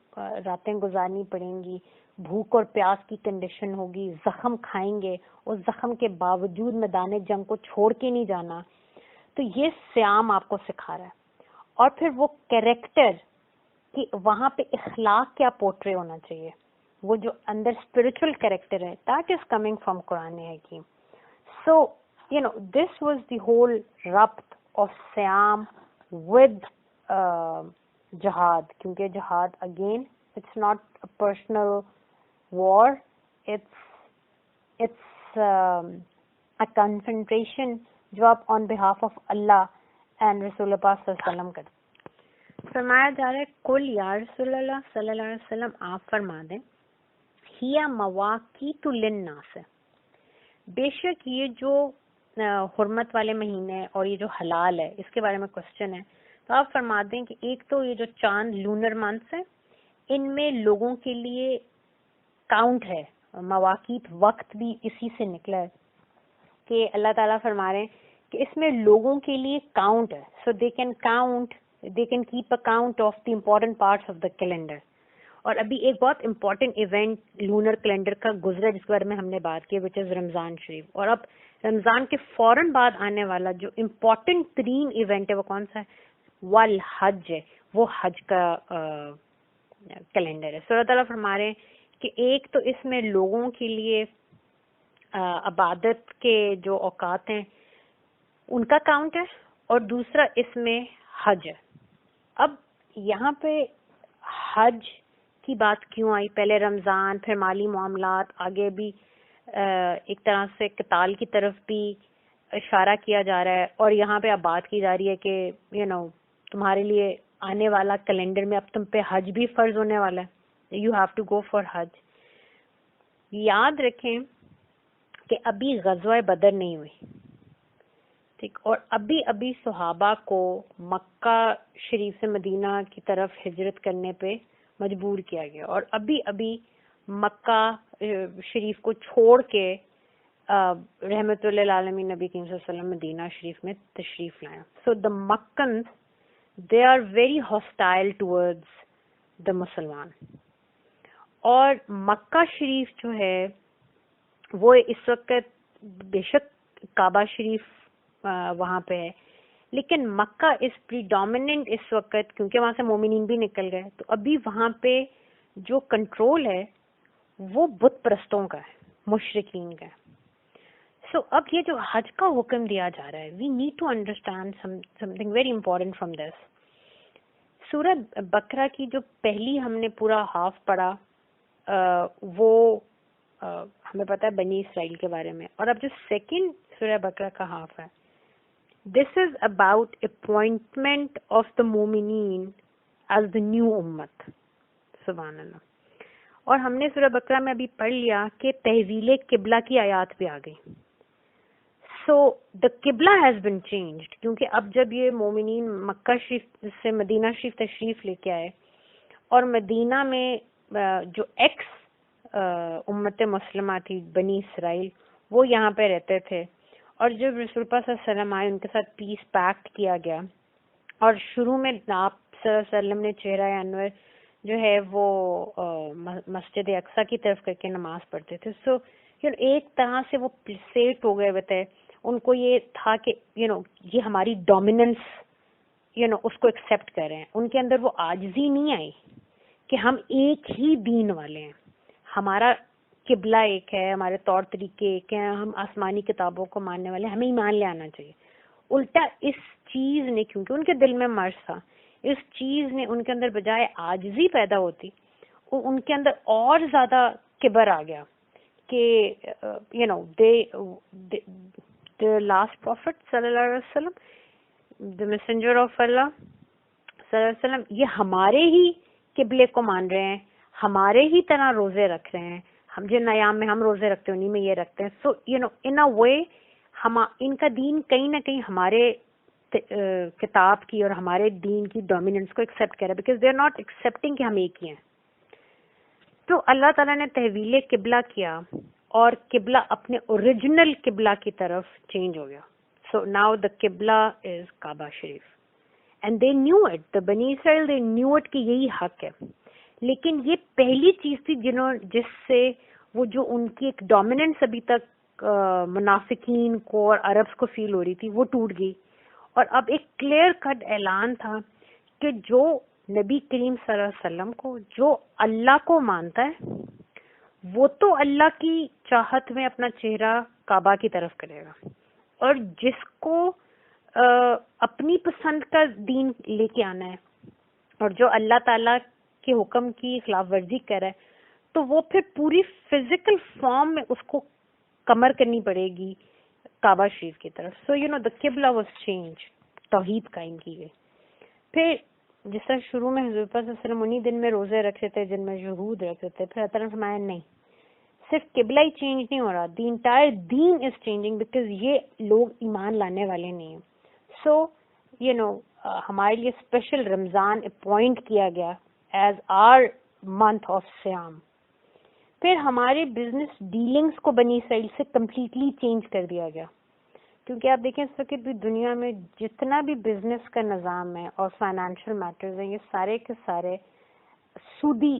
راتیں گزارنی پڑیں گی, بھوک اور پیاس کی کنڈیشن ہوگی, زخم کھائیں گے, اس زخم کے باوجود میدان جنگ کو چھوڑ کے نہیں جانا, تو یہ صیام آپ کو سکھا رہا ہے. اور پھر وہ کیریکٹر کہ وہاں پہ اخلاق کیا پورٹرے ہونا چاہیے, وہ جو اندر اسپرچل کیریکٹر ہے, دیٹ از کمنگ فرام قرآن حکیم. سو this was the whole ربط of سیام with جہاد, کیونکہ جہاد again it's not a personal war, it's a confrontation جو آپ on behalf of Allah and رسول پاک صلی اللہ علیہ وسلم کرتے. فرمایا جا رہا ہے کل یا رسول اللہ صلی اللہ علیہ وسلم آپ فرما دیں ہیا مواقیت للناس، بے شک یہ جو حرمت والے مہینے اور یہ جو حلال ہے اس کے بارے میں کوشچن ہے، تو آپ فرما دیں کہ ایک تو یہ جو چاند لونر منتھس ہے ان میں لوگوں کے لیے کاؤنٹ ہے، مواقیت وقت بھی اسی سے نکلا ہے کہ اللہ تعالیٰ فرما رہے ہیں کہ اس میں لوگوں کے لیے کاؤنٹ ہے، so they can keep a count of the important parts of the calendar. اور ابھی ایک بہت امپورٹنٹ ایونٹ لونر کیلنڈر کا گزرا جس کے بارے میں ہم نے بات کی وچ از رمضان شریف، اور اب رمضان کے فوراً بعد آنے والا جو امپورٹنٹ ترین ایونٹ ہے وہ کون سا ہے؟ والحج ہے، وہ حج کا کیلنڈر ہے. سو اللہ تعالیٰ فرما رہے ہیں کہ ایک تو اس میں لوگوں کے لیے عبادت کے جو اوقات ہیں ان کا کاؤنٹ ہے، اور دوسرا اس میں حج ہے. اب یہاں پہ حج کی بات کیوں آئی؟ پہلے رمضان، پھر مالی معاملات، آگے بھی ایک طرح سے قتال کی طرف بھی اشارہ کیا جا رہا ہے، اور یہاں پہ اب بات کی جا رہی ہے کہ تمہارے لیے آنے والا کیلنڈر میں اب تم پہ حج بھی فرض ہونے والا ہے، you have to go for حج. یاد رکھیں کہ ابھی غزوہ بدر نہیں ہوئی، ٹھیک، اور ابھی صحابہ کو مکہ شریف سے مدینہ کی طرف ہجرت کرنے پہ مجبور کیا گیا، اور ابھی مکہ شریف کو چھوڑ کے رحمت اللہ للعالمین نبی کریم صلی اللہ علیہ وسلم مدینہ شریف میں تشریف لائے. So the Meccans they are very hostile towards the مسلمان، اور مکہ شریف جو ہے وہ اس وقت بے شک کعبہ شریف وہاں پہ ہے، لیکن مکہ از پریڈومیننٹ اس وقت کیونکہ وہاں سے مومنین بھی نکل گئے، تو ابھی وہاں پہ جو کنٹرول ہے وہ بت پرستوں کا ہے، مشرکین کا ہے. سو اب یہ جو حج کا حکم دیا جا رہا ہے، we need to understand something very important from this. سورہ بقرہ کی جو پہلی ہم نے پورا ہاف پڑھا وہ ہمیں پتہ ہے بنی اسرائیل کے بارے میں، اور اب جو سیکنڈ سورہ بقرہ کا ہاف ہے this is about appointment of the مومنین as the new امت. سبحان اللہ. اور ہم نے سورہ بقرہ میں ابھی پڑھ لیا کہ تحویل قبلہ کی آیات بھی آ گئی. سو دا قبلہ ہیز بین چینجڈ، کیونکہ اب جب یہ مومنین مکہ شریف سے مدینہ شریف تشریف لے کے آئے، اور مدینہ میں جو ایکس امت مسلمہ تھی بنی اسرائیل وہ یہاں پہ رہتے تھے، اور جب رسول اللہ صلی اللہ علیہ وسلم آئے ان کے ساتھ پیس پیکٹ کیا گیا، اور شروع میں آپ صلی اللہ علیہ وسلم نے چہرہ انور جو ہے وہ مسجد اقصیٰ کی طرف کر کے نماز پڑھتے تھے. سو ایک طرح سے وہ پلیسیٹ ہو گئے ہوئے تھے، ان کو یہ تھا کہ یہ ہماری ڈومیننس اس کو ایکسیپٹ کر رہے ہیں. ان کے اندر وہ عاجزی نہیں آئی کہ ہم ایک ہی دین والے ہیں، ہمارا قبلہ ایک ہے، ہمارے طور طریقے ایک ہیں، ہم آسمانی کتابوں کو ماننے والے ہیں، ہمیں ایمان لے آنا چاہیے. الٹا اس چیز نے، کیونکہ ان کے دل میں مرض تھا، اس چیز نے ان کے اندر بجائے عاجزی پیدا ہوتی، ان کے اندر اور زیادہ کبر آ گیا کہ the last prophet صلی اللہ علیہ وسلم، the messenger of Allah صلی اللہ علیہ وسلم، یہ ہمارے ہی قبلے کو مان رہے ہیں، ہمارے ہی طرح روزے رکھ رہے ہیں، ہم جن ایام میں ہم روزے رکھتے ہیں انہی میں یہ رکھتے ہیں. سو in a way ان کا دین کہیں نہ کہیں ہمارے کتاب کی اور ہمارے دین کی ڈومیننس کو ایکسیپٹ کر رہا ہے، because they are not accepting کہ ہم ایک ہی ہیں. تو اللہ تعالیٰ نے تحویل قبلہ کیا اور قبلہ اپنے اوریجنل قبلہ کی طرف چینج ہو گیا. سو ناؤ دا قبلہ از کعبہ شریف، اینڈ دے نیو اٹ، دا بنی اسرائیل دے نیو اٹ کہ یہی حق ہے. لیکن یہ پہلی چیز تھی جس سے وہ جو ان کی ایک ڈومیننس ابھی تک منافقین کو اور عربس کو فیل ہو رہی تھی وہ ٹوٹ گئی، اور اب ایک کلیئر کٹ اعلان تھا کہ جو نبی کریم صلی اللہ علیہ وسلم کو، جو اللہ کو مانتا ہے، وہ تو اللہ کی چاہت میں اپنا چہرہ کعبہ کی طرف کرے گا، اور جس کو اپنی پسند کا دین لے کے آنا ہے اور جو اللہ تعالیٰ کے حکم کی خلاف ورزی کر رہا ہے، تو وہ پھر پوری فزیکل فارم میں اس کو کمر کرنی پڑے گی کعبہ شریف کی طرف. سو دا قبلہ واز چینج، توحید قائم کی گئی. پھر جس طرح شروع میں حضور پاک صلی اللہ علیہ وسلم انہی دن میں روزے رکھتے تھے جن میں شہود رکھتے تھے، پھر اللہ تعالیٰ نے فرمایا نہیں، صرف قبلہ ہی چینج نہیں ہو رہا، دی انٹائر دین از چینجنگ بیکاز یہ لوگ ایمان لانے والے نہیں ہیں. سو ہمارے لیے اسپیشل رمضان اپوائنٹ کیا گیا ایز آر منتھ آف سیام. پھر ہمارے بزنس ڈیلنگس کو بنی اسرائیل سے کمپلیٹلی چینج کر دیا گیا، کیونکہ آپ دیکھیں اس وقت بھی دنیا میں جتنا بھی بزنس کا نظام ہے اور فائنینشیل میٹرز ہیں، یہ سارے کے سارے سودی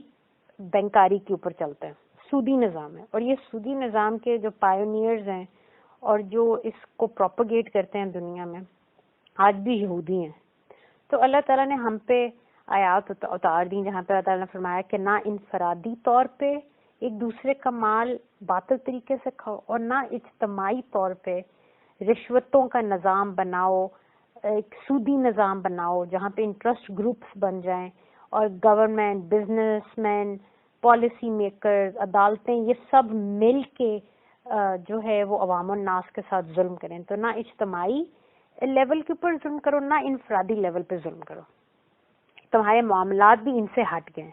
بینکاری کے اوپر چلتے ہیں، سودی نظام ہے. اور یہ سودی نظام کے جو پائونیئرز ہیں اور جو اس کو پروپیگیٹ کرتے ہیں دنیا میں آج بھی یہودی ہیں. تو اللہ تعالیٰ نے ہم پہ آیات اتار دیں جہاں پہ اللہ تعالیٰ نے فرمایا کہ نہ انفرادی طور پہ ایک دوسرے کا مال باطل طریقے سے کھاؤ اور نہ اجتماعی طور پہ رشوتوں کا نظام بناؤ، ایک سودی نظام بناؤ جہاں پہ انٹرسٹ گروپس بن جائیں اور government, businessman, policy makers, عدالتیں، یہ سب مل کے جو ہے وہ عوام الناس کے ساتھ ظلم کریں. تو نہ اجتماعی لیول کے اوپر ظلم کرو، نہ انفرادی لیول پہ ظلم کرو. تمہارے معاملات بھی ان سے ہٹ گئے.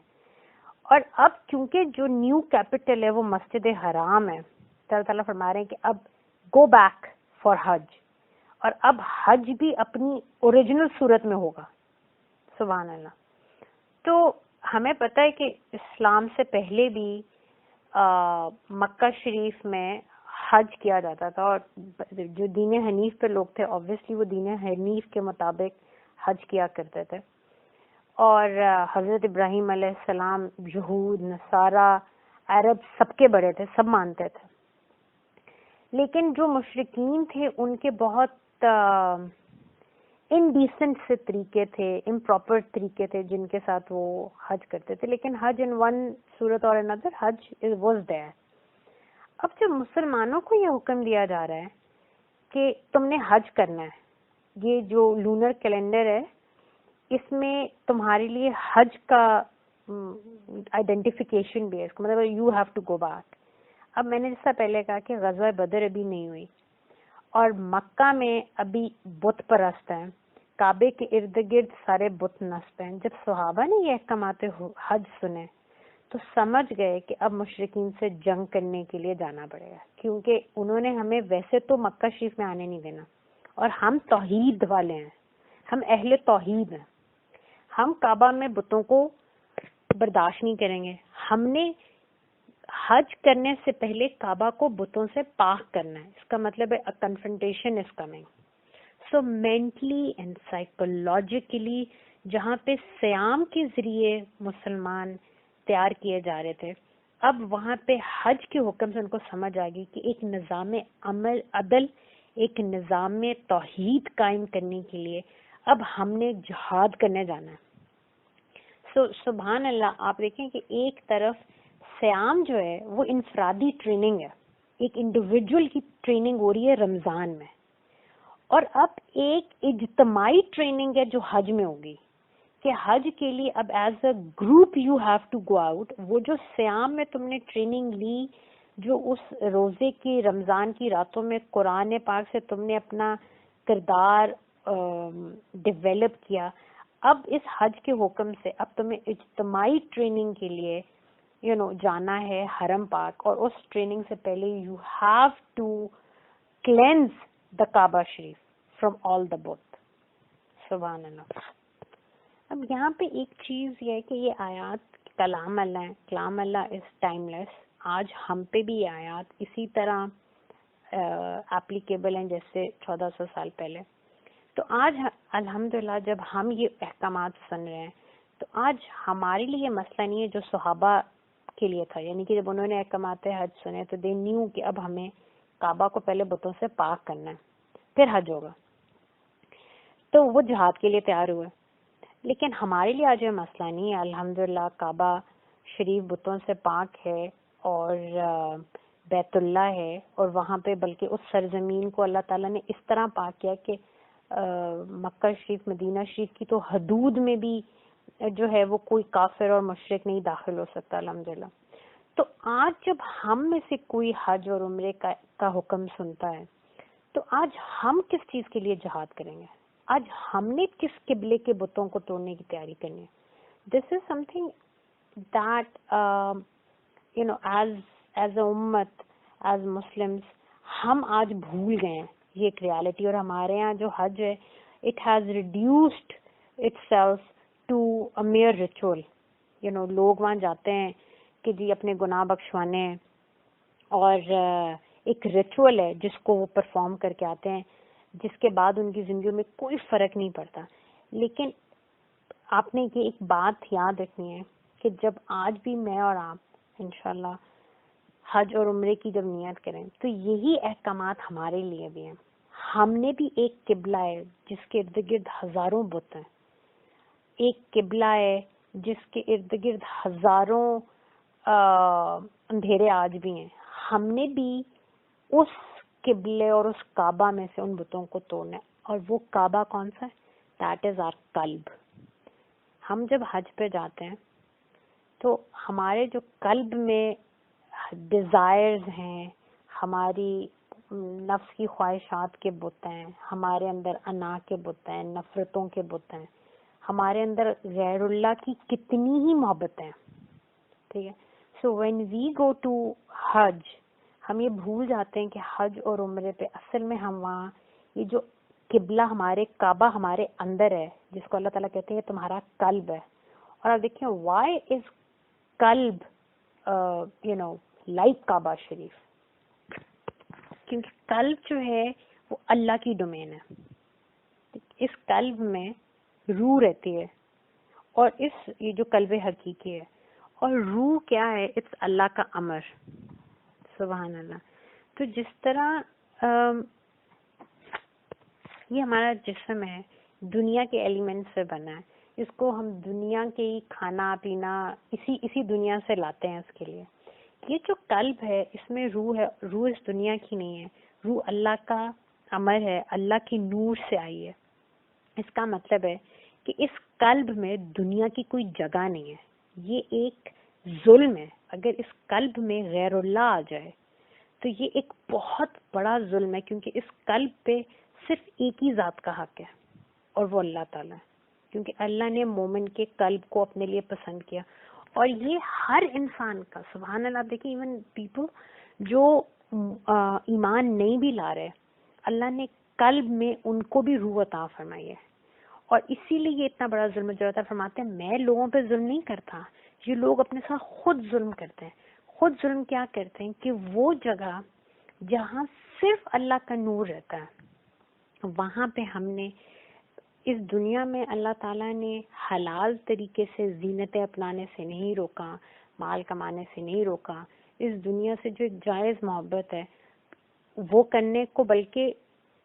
اور اب کیونکہ جو نیو کیپٹل ہے وہ مسجد حرام ہے، تو اللہ تعالیٰ فرما رہے ہیں کہ اب گو بیک فار حج، اور اب حج بھی اپنی اوریجنل صورت میں ہوگا. سبحان اللہ. تو ہمیں پتہ ہے کہ اسلام سے پہلے بھی مکہ شریف میں حج کیا جاتا تھا، اور جو دین حنیف پہ لوگ تھے obviously وہ دین حنیف کے مطابق حج کیا کرتے تھے. اور حضرت ابراہیم علیہ السلام یہود، نصارہ، عرب سب کے بڑے تھے، سب مانتے تھے. لیکن جو مشرکین تھے ان کے بہت انڈیسنٹ سے طریقے تھے، امپراپر طریقے تھے جن کے ساتھ وہ حج کرتے تھے. لیکن حج ان ون صورت اور another حج واز دیئر. اب جب مسلمانوں کو یہ حکم دیا جا رہا ہے کہ تم نے حج کرنا ہے، یہ جو لونر کیلنڈر ہے اس میں تمہارے لیے حج کا آئیڈینٹیفیکیشن بھی ہے، اس کا مطلب you have to go back. اب میں نے جس سے پہلے کہا کہ غزوہ بدر ابھی نہیں ہوئی اور مکہ میں ابھی بت پرست ہیں، کعبے کے ارد گرد سارے بت نصب ہیں. جب صحابہ نے یہ احکامات حج سنے تو سمجھ گئے کہ اب مشرکین سے جنگ کرنے کے لیے جانا پڑے گا، کیونکہ انہوں نے ہمیں ویسے تو مکہ شریف میں آنے نہیں دینا، اور ہم توحید والے ہیں، ہم اہل توحید ہیں، ہم کعبہ میں بتوں کو برداشت نہیں کریں گے. ہم نے حج کرنے سے پہلے کعبہ کو بتوں سے پاک کرنا ہے. اس کا مطلب ہے confrontation is coming. So mentally and psychologically جہاں پہ سیام کے ذریعے مسلمان تیار کیے جا رہے تھے، اب وہاں پہ حج کے حکم سے ان کو سمجھ آ گئی کہ ایک نظام عدل، ایک نظام توحید قائم کرنے کے لیے اب ہم نے جہاد کرنے جانا ہے. سبحان اللہ. آپ دیکھیں کہ ایک طرف سیام جو ہے وہ انفرادی ٹریننگ ہے، ایک انڈیویجول کی ٹریننگ ہو رہی ہے رمضان میں، اور اب ایک اجتماعی ٹریننگ ہے جو حج میں ہوگی کہ حج کے لیے اب as a group you have to go out. وہ جو سیام میں تم نے ٹریننگ لی، جو اس روزے کی رمضان کی راتوں میں قرآن پاک سے تم نے اپنا کردار ڈیولپ کیا، اب اس حج کے حکم سے اب تمہیں اجتماعی ٹریننگ کے لیے جانا ہے حرم پاک، اور اس ٹریننگ سے پہلے you have to cleanse the کعبہ شریف فرام آل دا بت. سبحان اللہ. اب یہاں پہ ایک چیز یہ ہے کہ یہ آیات کلام اللہ ہے، کلام اللہ از ٹائم لیس. آج ہم پہ بھی یہ آیات اسی طرح اپلیکیبل ہیں جیسے 1400 سال پہلے. تو آج الحمدللہ جب ہم یہ احکامات سن رہے ہیں تو آج ہمارے لیے یہ مسئلہ نہیں ہے جو صحابہ کے لیے تھا. یعنی کہ جب انہوں نے احکامات حج سنے تو دے نیو کہ اب ہمیں کعبہ کو پہلے بتوں سے پاک کرنا ہے پھر حج ہوگا، تو وہ جہاد کے لیے تیار ہوئے. لیکن ہمارے لیے آج یہ مسئلہ نہیں ہے. الحمدللہ کعبہ شریف بتوں سے پاک ہے اور بیت اللہ ہے، اور وہاں پہ بلکہ اس سرزمین کو اللہ تعالیٰ نے اس طرح پاک کیا کہ مکہ شریف، مدینہ شریف کی تو حدود میں بھی جو ہے وہ کوئی کافر اور مشرک نہیں داخل ہو سکتا الحمدللہ. تو آج جب ہم میں سے کوئی حج اور عمرے کا حکم سنتا ہے تو آج ہم کس چیز کے لیے جہاد کریں گے؟ آج ہم نے کس قبلے کے بتوں کو توڑنے کی تیاری کرنی ہے. This is something that as a امت، ایز مسلمس، ہم آج بھول گئے ہیں یہ ایک ریالٹی. اور ہمارے ہاں جو حج ہے it has reduced itself to a mere ritual. لوگ وہاں جاتے ہیں کہ جی اپنے گناہ بخشوانے ہیں، اور ایک ریچول ہے جس کو وہ پرفارم کر کے آتے ہیں، جس کے بعد ان کی زندگی میں کوئی فرق نہیں پڑتا. لیکن آپ نے یہ ایک بات یاد رکھنی ہے کہ جب آج بھی میں اور آپ انشاءاللہ حج اور عمرے کی جب نیت کریں تو یہی احکامات ہمارے لیے بھی ہیں. ہم نے بھی ایک قبلہ ہے جس کے ارد گرد ہزاروں بت ہیں، ایک قبلہ ہے جس کے ارد گرد ہزاروں اندھیرے آج بھی ہیں. ہم نے بھی اس قبلے اور اس کعبہ میں سے ان بتوں کو توڑنا ہے. اور وہ کعبہ کون سا ہے؟ دیٹ از آر قلب. ہم جب حج پہ جاتے ہیں تو ہمارے جو قلب میں ڈیزائرز ہیں، ہماری نفس کی خواہشات کے بت ہیں، ہمارے اندر انا کے بت ہیں، نفرتوں کے بت ہیں، ہمارے اندر غیر اللہ کی کتنی ہی محبتیں ہیں. ٹھیک ہے. So when we go to حج، ہم یہ بھول جاتے ہیں کہ حج اور عمرے پہ اصل میں ہم وہاں یہ جو قبلہ ہمارے کعبہ ہمارے اندر ہے جس کو اللہ تعالیٰ کہتے ہیں یہ تمہارا قلب ہے. اور آپ دیکھیں وائی از قلب لائک کعبہ شریف، کیونکہ قلب جو ہے وہ اللہ کی ڈومین ہے. اس قلب میں روح رہتی ہے، اور یہ جو قلب حقیقی ہے، اور روح کیا ہے؟ اٹس اللہ کا امر. سبحان اللہ. تو جس طرح یہ ہمارا جسم ہے دنیا کے ایلیمنٹ سے بنا ہے، اس کو ہم دنیا کے ہی کھانا پینا اسی دنیا سے لاتے ہیں اس کے لیے. یہ جو قلب ہے اس میں روح ہے. روح اس دنیا کی نہیں ہے، روح اللہ کا امر ہے، اللہ کی نور سے آئی ہے. اس کا مطلب ہے کہ اس قلب میں دنیا کی کوئی جگہ نہیں ہے. یہ ایک ظلم ہے. اگر اس قلب میں غیر اللہ آ جائے تو یہ ایک بہت بڑا ظلم ہے، کیونکہ اس قلب پہ صرف ایک ہی ذات کا حق ہے اور وہ اللہ تعالیٰ ہے. کیونکہ اللہ نے مومن کے قلب کو اپنے لیے پسند کیا. اور یہ ہر انسان کا، سبحان اللہ. آپ دیکھیں ایون پیپل جو ایمان نہیں بھی لا رہے، اللہ نے قلب میں ان کو بھی روح عطا فرمائی ہے. اور اسی لیے یہ اتنا بڑا ظلم جو عطا فرماتے ہیں. میں لوگوں پہ ظلم نہیں کرتا، یہ لوگ اپنے ساتھ خود ظلم کرتے ہیں. خود ظلم کیا کرتے ہیں کہ وہ جگہ جہاں صرف اللہ کا نور رہتا ہے وہاں پہ ہم نے اس دنیا میں اللہ تعالیٰ نے حلال طریقے سے زینتیں اپنانے سے نہیں روکا، مال کمانے سے نہیں روکا. اس دنیا سے جو جائز محبت ہے وہ کرنے کو بلکہ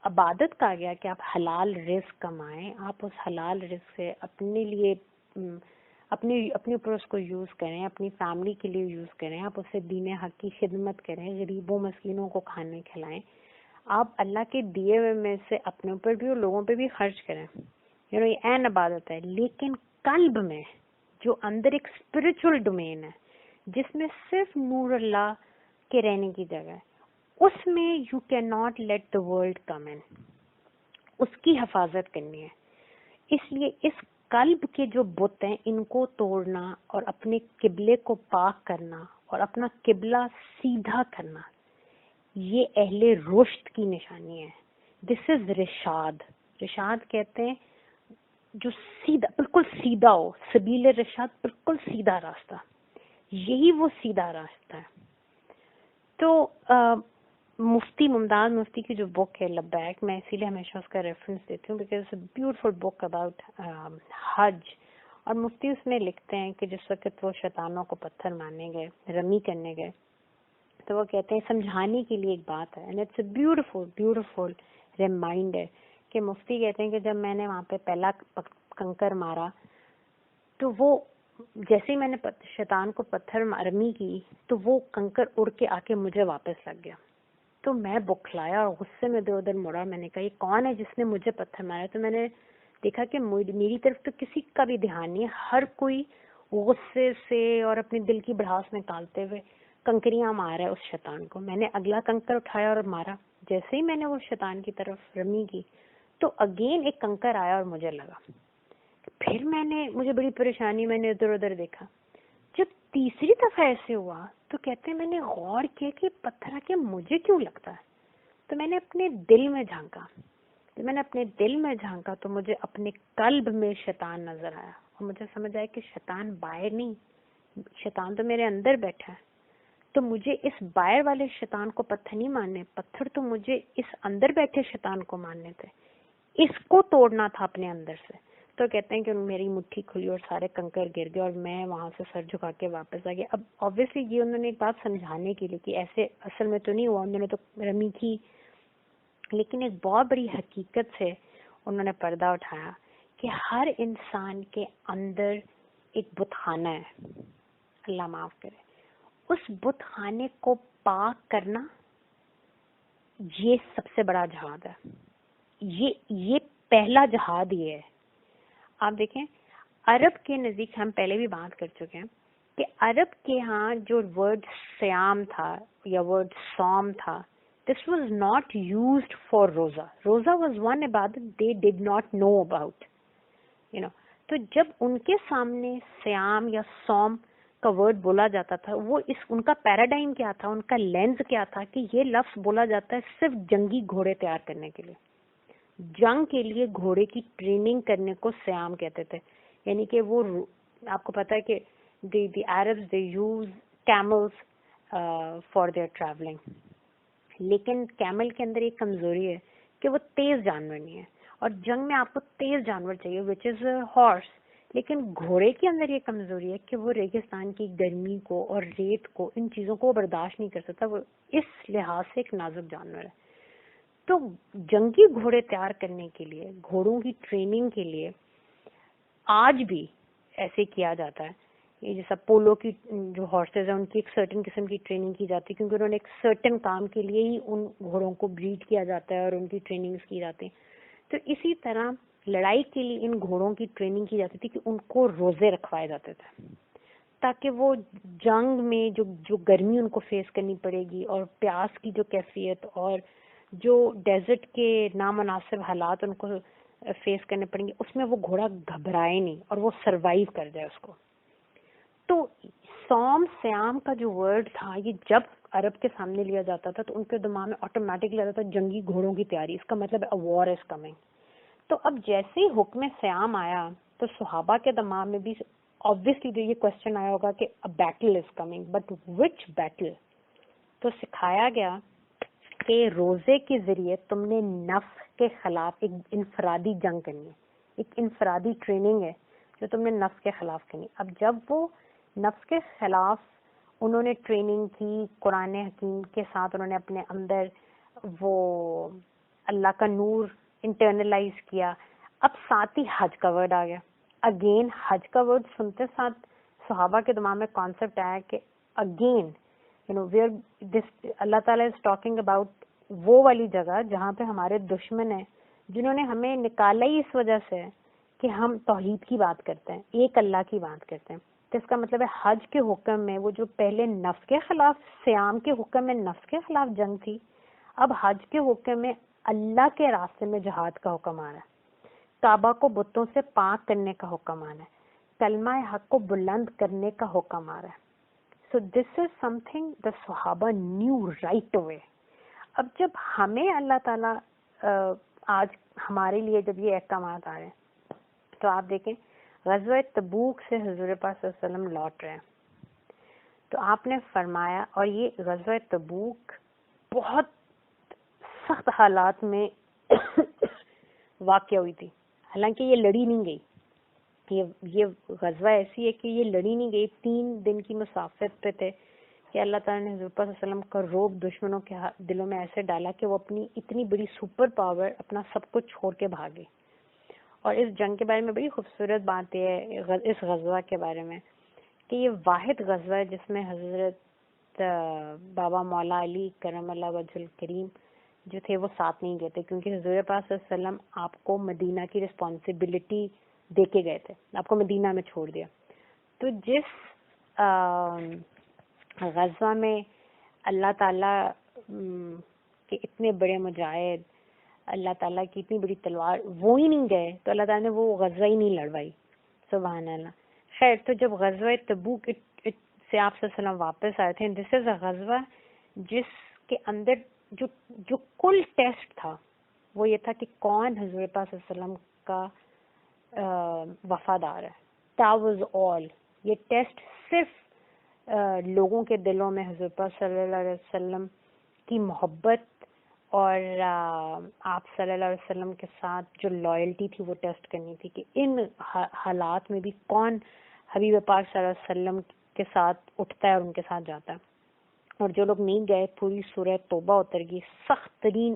عبادت کہا گیا کہ آپ حلال رزق کمائیں، آپ اس حلال رزق سے اپنے لیے اپنے اوپر اس کو یوز کریں، اپنی فیملی کے لیے یوز کریں، آپ اسے دین حق کی خدمت کریں، غریبوں مسکینوں کو کھانے کھلائیں. آپ اللہ کے دیے ہوئے میں سے اپنے اوپر بھی اور لوگوں پہ بھی خرچ کریں. یہ عین عبادت ہے. لیکن قلب میں جو اندر ایک اسپرچل ڈومین ہے جس میں صرف نور اللہ کے رہنے کی جگہ ہے، اس میں you can not let the world come in. اس کی حفاظت کرنی ہے. اس لیے اس قلب کے جو بت ہیں ان کو توڑنا اور اپنے قبلے کو پاک کرنا اور اپنا قبلہ سیدھا کرنا یہ اہل رشد کی نشانی ہے. دس از رشاد. رشاد کہتے ہیں جو سیدھا، بالکل سیدھا ہو. سبیل رشاد بالکل سیدھا راستہ. یہی وہ سیدھا راستہ ہے. تو مفتی ممتاز مفتی کی جو بک ہے لبیک، میں اسی لیے ہمیشہ اس کا ریفرنس دیتی ہوں because it's a beautiful book about حج. اور مفتی اس میں لکھتے ہیں کہ جس وقت وہ شیطانوں کو پتھر مارنے گئے، رمی کرنے گئے، تو وہ کہتے ہیں سمجھانے کے لیے ایک بات ہے، and it's a beautiful reminder کہ مفتی کہتے ہیں کہ جب میں نے وہاں پہ پہلا کنکر مارا تو وہ جیسے ہی میں نے شیطان کو پتھر رمی کی تو وہ کنکر اڑ کے آ کے مجھے واپس لگ گیا. تو میں بکھلایا اور غصے میں ادھر ادھر مڑا. میں نے کہا یہ کون ہے جس نے مجھے پتھر مارا؟ تو میں نے دیکھا کہ میری طرف تو کسی کا بھی دھیان نہیں ہے. ہر کوئی غصے سے اور اپنے دل کی بڑھاس نکالتے ہوئے کنکریاں مارا ہے اس شیطان کو. میں نے اگلا کنکر اٹھایا اور مارا. جیسے ہی میں نے وہ شیطان کی طرف رمی کی تو اگین ایک کنکر آیا اور مجھے لگا. پھر مجھے بڑی پریشانی, میں نے ادھر ادھر دیکھا. جب تیسری دفعہ ایسے ہوا تو کہتے ہیں میں نے غور کیا کہ پتھر آ کے مجھے کیوں لگتا ہے. تو میں نے اپنے دل میں جھانکا تو مجھے اپنے قلب میں شیطان نظر آیا, اور مجھے سمجھ آیا کہ شیطان باہر نہیں, شیطان تو میرے اندر بیٹھا ہے. تو مجھے اس باہر والے شیطان کو پتھر نہیں ماننے, پتھر تو مجھے اس اندر بیٹھے شیطان کو ماننے تھے, اس کو توڑنا تھا اپنے اندر سے. تو کہتے ہیں کہ میری مٹھی کھلی اور سارے کنکر گر گئے اور میں وہاں سے سر جھکا کے واپس آ گیا. اب آبویسلی یہ انہوں نے ایک بات سمجھانے کے لیے کہ ایسے اصل میں تو نہیں ہوا, انہوں نے تو رمی کی, لیکن ایک بہت بڑی حقیقت سے انہوں نے پردہ اٹھایا کہ ہر انسان کے اندر ایک بت خانہ ہے, اللہ معاف کرے. اس بت خانے کو پاک کرنا یہ سب سے بڑا جہاد ہے. یہ پہلا جہاد یہ ہے. آپ دیکھیں عرب کے نزدیک, ہم پہلے بھی بات کر چکے ہیں کہ عرب کے ہاں جو ورڈ سیام تھا یا ورڈ صوم تھا, this was not used for روزہ. روزہ was one عبادت they did not know about, you know. تو جب ان کے سامنے سیام یا صوم کا ورڈ بولا جاتا تھا, وہ ان کا پیراڈائم کیا تھا, ان کا لینز کیا تھا کہ یہ لفظ بولا جاتا ہے صرف جنگی گھوڑے تیار کرنے کے لیے. جنگ کے لیے گھوڑے کی ٹریننگ کرنے کو سیام کہتے تھے. یعنی کہ وہ, آپ کو پتا ہے کہ the Arabs they use camels for their traveling. لیکن کیمل کے اندر ایک کمزوری ہے کہ وہ تیز جانور نہیں ہے, اور جنگ میں آپ کو تیز جانور چاہیے which is a horse. لیکن گھوڑے کے اندر یہ کمزوری ہے کہ وہ ریگستان کی گرمی کو اور ریت کو, ان چیزوں کو برداشت نہیں کر سکتا. وہ اس لحاظ سے ایک نازک جانور ہے. تو جنگی گھوڑے تیار کرنے کے لیے, گھوڑوں کی ٹریننگ کے لیے آج بھی ایسے کیا جاتا ہے. یہ جیسا پولو کی جو ہارسز ہیں ان کی ایک سرٹن قسم کی ٹریننگ کی جاتی ہے, کیونکہ انہوں نے ایک سرٹن کام کے لیے ہی ان گھوڑوں کو بریڈ کیا جاتا ہے اور ان کی ٹریننگز کی جاتی ہیں. تو اسی طرح لڑائی کے لیے ان گھوڑوں کی ٹریننگ کی جاتی تھی کہ ان کو روزے رکھوائے جاتے تھے, تاکہ وہ جنگ میں جو گرمی ان کو فیس کرنی پڑے گی, اور پیاس کی جو کیفیت, اور جو ڈیزرٹ کے نامناسب حالات ان کو فیس کرنے پڑیں گے, اس میں وہ گھوڑا گھبرائے نہیں اور وہ سروائیو کر جائے اس کو. تو صوم سیام کا جو ورڈ تھا, یہ جب عرب کے سامنے لیا جاتا تھا تو ان کے دماغ میں آٹومیٹکلی آتا تھا جنگی گھوڑوں کی تیاری, اس کا مطلب ہے وار از کمنگ. تو اب جیسے ہی حکم سیام آیا تو صحابہ کے دماغ میں بھی obviously یہ کوشچن آیا ہوگا کہ a battle is coming, but which battle. تو سکھایا گیا کہ روزے کے ذریعے تم نے نفس کے خلاف ایک انفرادی جنگ کرنی ہے, ایک انفرادی ٹریننگ ہے جو تم نے نفس کے خلاف کرنی. اب جب وہ نفس کے خلاف انہوں نے ٹریننگ کی, قرآن حکیم کے ساتھ انہوں نے اپنے اندر وہ اللہ کا نور انٹرنلائز کیا. اب ساتھ ہی حج کا ورڈ آ گیا. اگین حج کا ورڈ سنتے ساتھ صحابہ کے دماغ میں کانسیپٹ آیا کہ اگین اللہ تعالیٰ از ٹاکنگ اباؤٹ وہ والی جگہ جہاں پہ ہمارے دشمن ہیں, جنہوں نے ہمیں نکالا ہی اس وجہ سے کہ ہم توحید کی بات کرتے ہیں, ایک اللہ کی بات کرتے ہیں. تو اس کا مطلب ہے حج کے حکم میں وہ جو پہلے نفس کے خلاف, سیام کے حکم میں نفس کے خلاف جنگ تھی, اب حج کے حکم میں اللہ کے راستے میں جہاد کا حکم آ رہا ہے, کعبہ کو بتوں سے پاک کرنے کا حکم آ رہا ہے, کلمہ حق کو بلند کرنے کا حکم آ رہا ہے. So this is something the صحابہ knew right away. اب جب ہمیں اللہ تعالیٰ آج ہمارے لیے جب یہ احکامات آ رہے ہیں تو آپ دیکھیں غزوہ تبوک سے حضور پاک صلی اللہ علیہ وسلم لوٹ رہے ہیں, تو آپ نے فرمایا, اور یہ غزوہ تبوک بہت سخت حالات میں واقع ہوئی تھی, حالانکہ یہ لڑی نہیں گئی. یہ غزوہ ایسی ہے کہ یہ لڑی نہیں گئی, 3 دن کی مسافت پہ تھے کہ اللہ تعالیٰ نے حضور پاک صلی اللہ علیہ وسلم کا روب دشمنوں کے دلوں میں ایسے ڈالا کہ وہ اپنی اتنی بڑی سپر پاور اپنا سب کچھ چھوڑ کے بھاگے. اور اس جنگ کے بارے میں بڑی خوبصورت بات یہ ہے اس غزوہ کے بارے میں کہ یہ واحد غزوہ ہے جس میں حضرت بابا مولا علی کرم اللہ وجہ الکریم جو تھے وہ ساتھ نہیں گئے تھے, کیونکہ حضور پاک صلی اللہ علیہ وسلم آپ کو مدینہ کی رسپانسبلٹی دے کے گئے تھے, آپ کو مدینہ میں چھوڑ دیا. تو جس غزوہ میں اللہ تعالیٰ کے اتنے بڑے مجاہد اللہ تعالیٰ کی اتنی بڑی تلوار، وہ ہی نہیں گئے تو اللہ تعالیٰ نے وہ غزوہ ہی نہیں لڑوائی. سبحان اللہ. خیر، تو جب غزوہ تبوک سے آپ صلی اللہ علیہ وسلم واپس آئے تھے، دس از اے غزوہ جس کے اندر جو کل ٹیسٹ تھا وہ یہ تھا کہ کون حضور پاک صلی اللہ علیہ وسلم کا وفادار ہے. That was all. یہ ٹیسٹ صرف لوگوں کے دلوں میں حضور پاک صلی اللہ علیہ وسلم کی محبت اور آپ صلی اللہ علیہ وسلم کے ساتھ جو لائلٹی تھی وہ ٹیسٹ کرنی تھی کہ ان حالات میں بھی کون حبیب پاک صلی اللہ علیہ وسلم کے ساتھ اٹھتا ہے اور ان کے ساتھ جاتا ہے. اور جو لوگ نہیں گئے، پوری سورہ توبہ اتر گئی، سخت ترین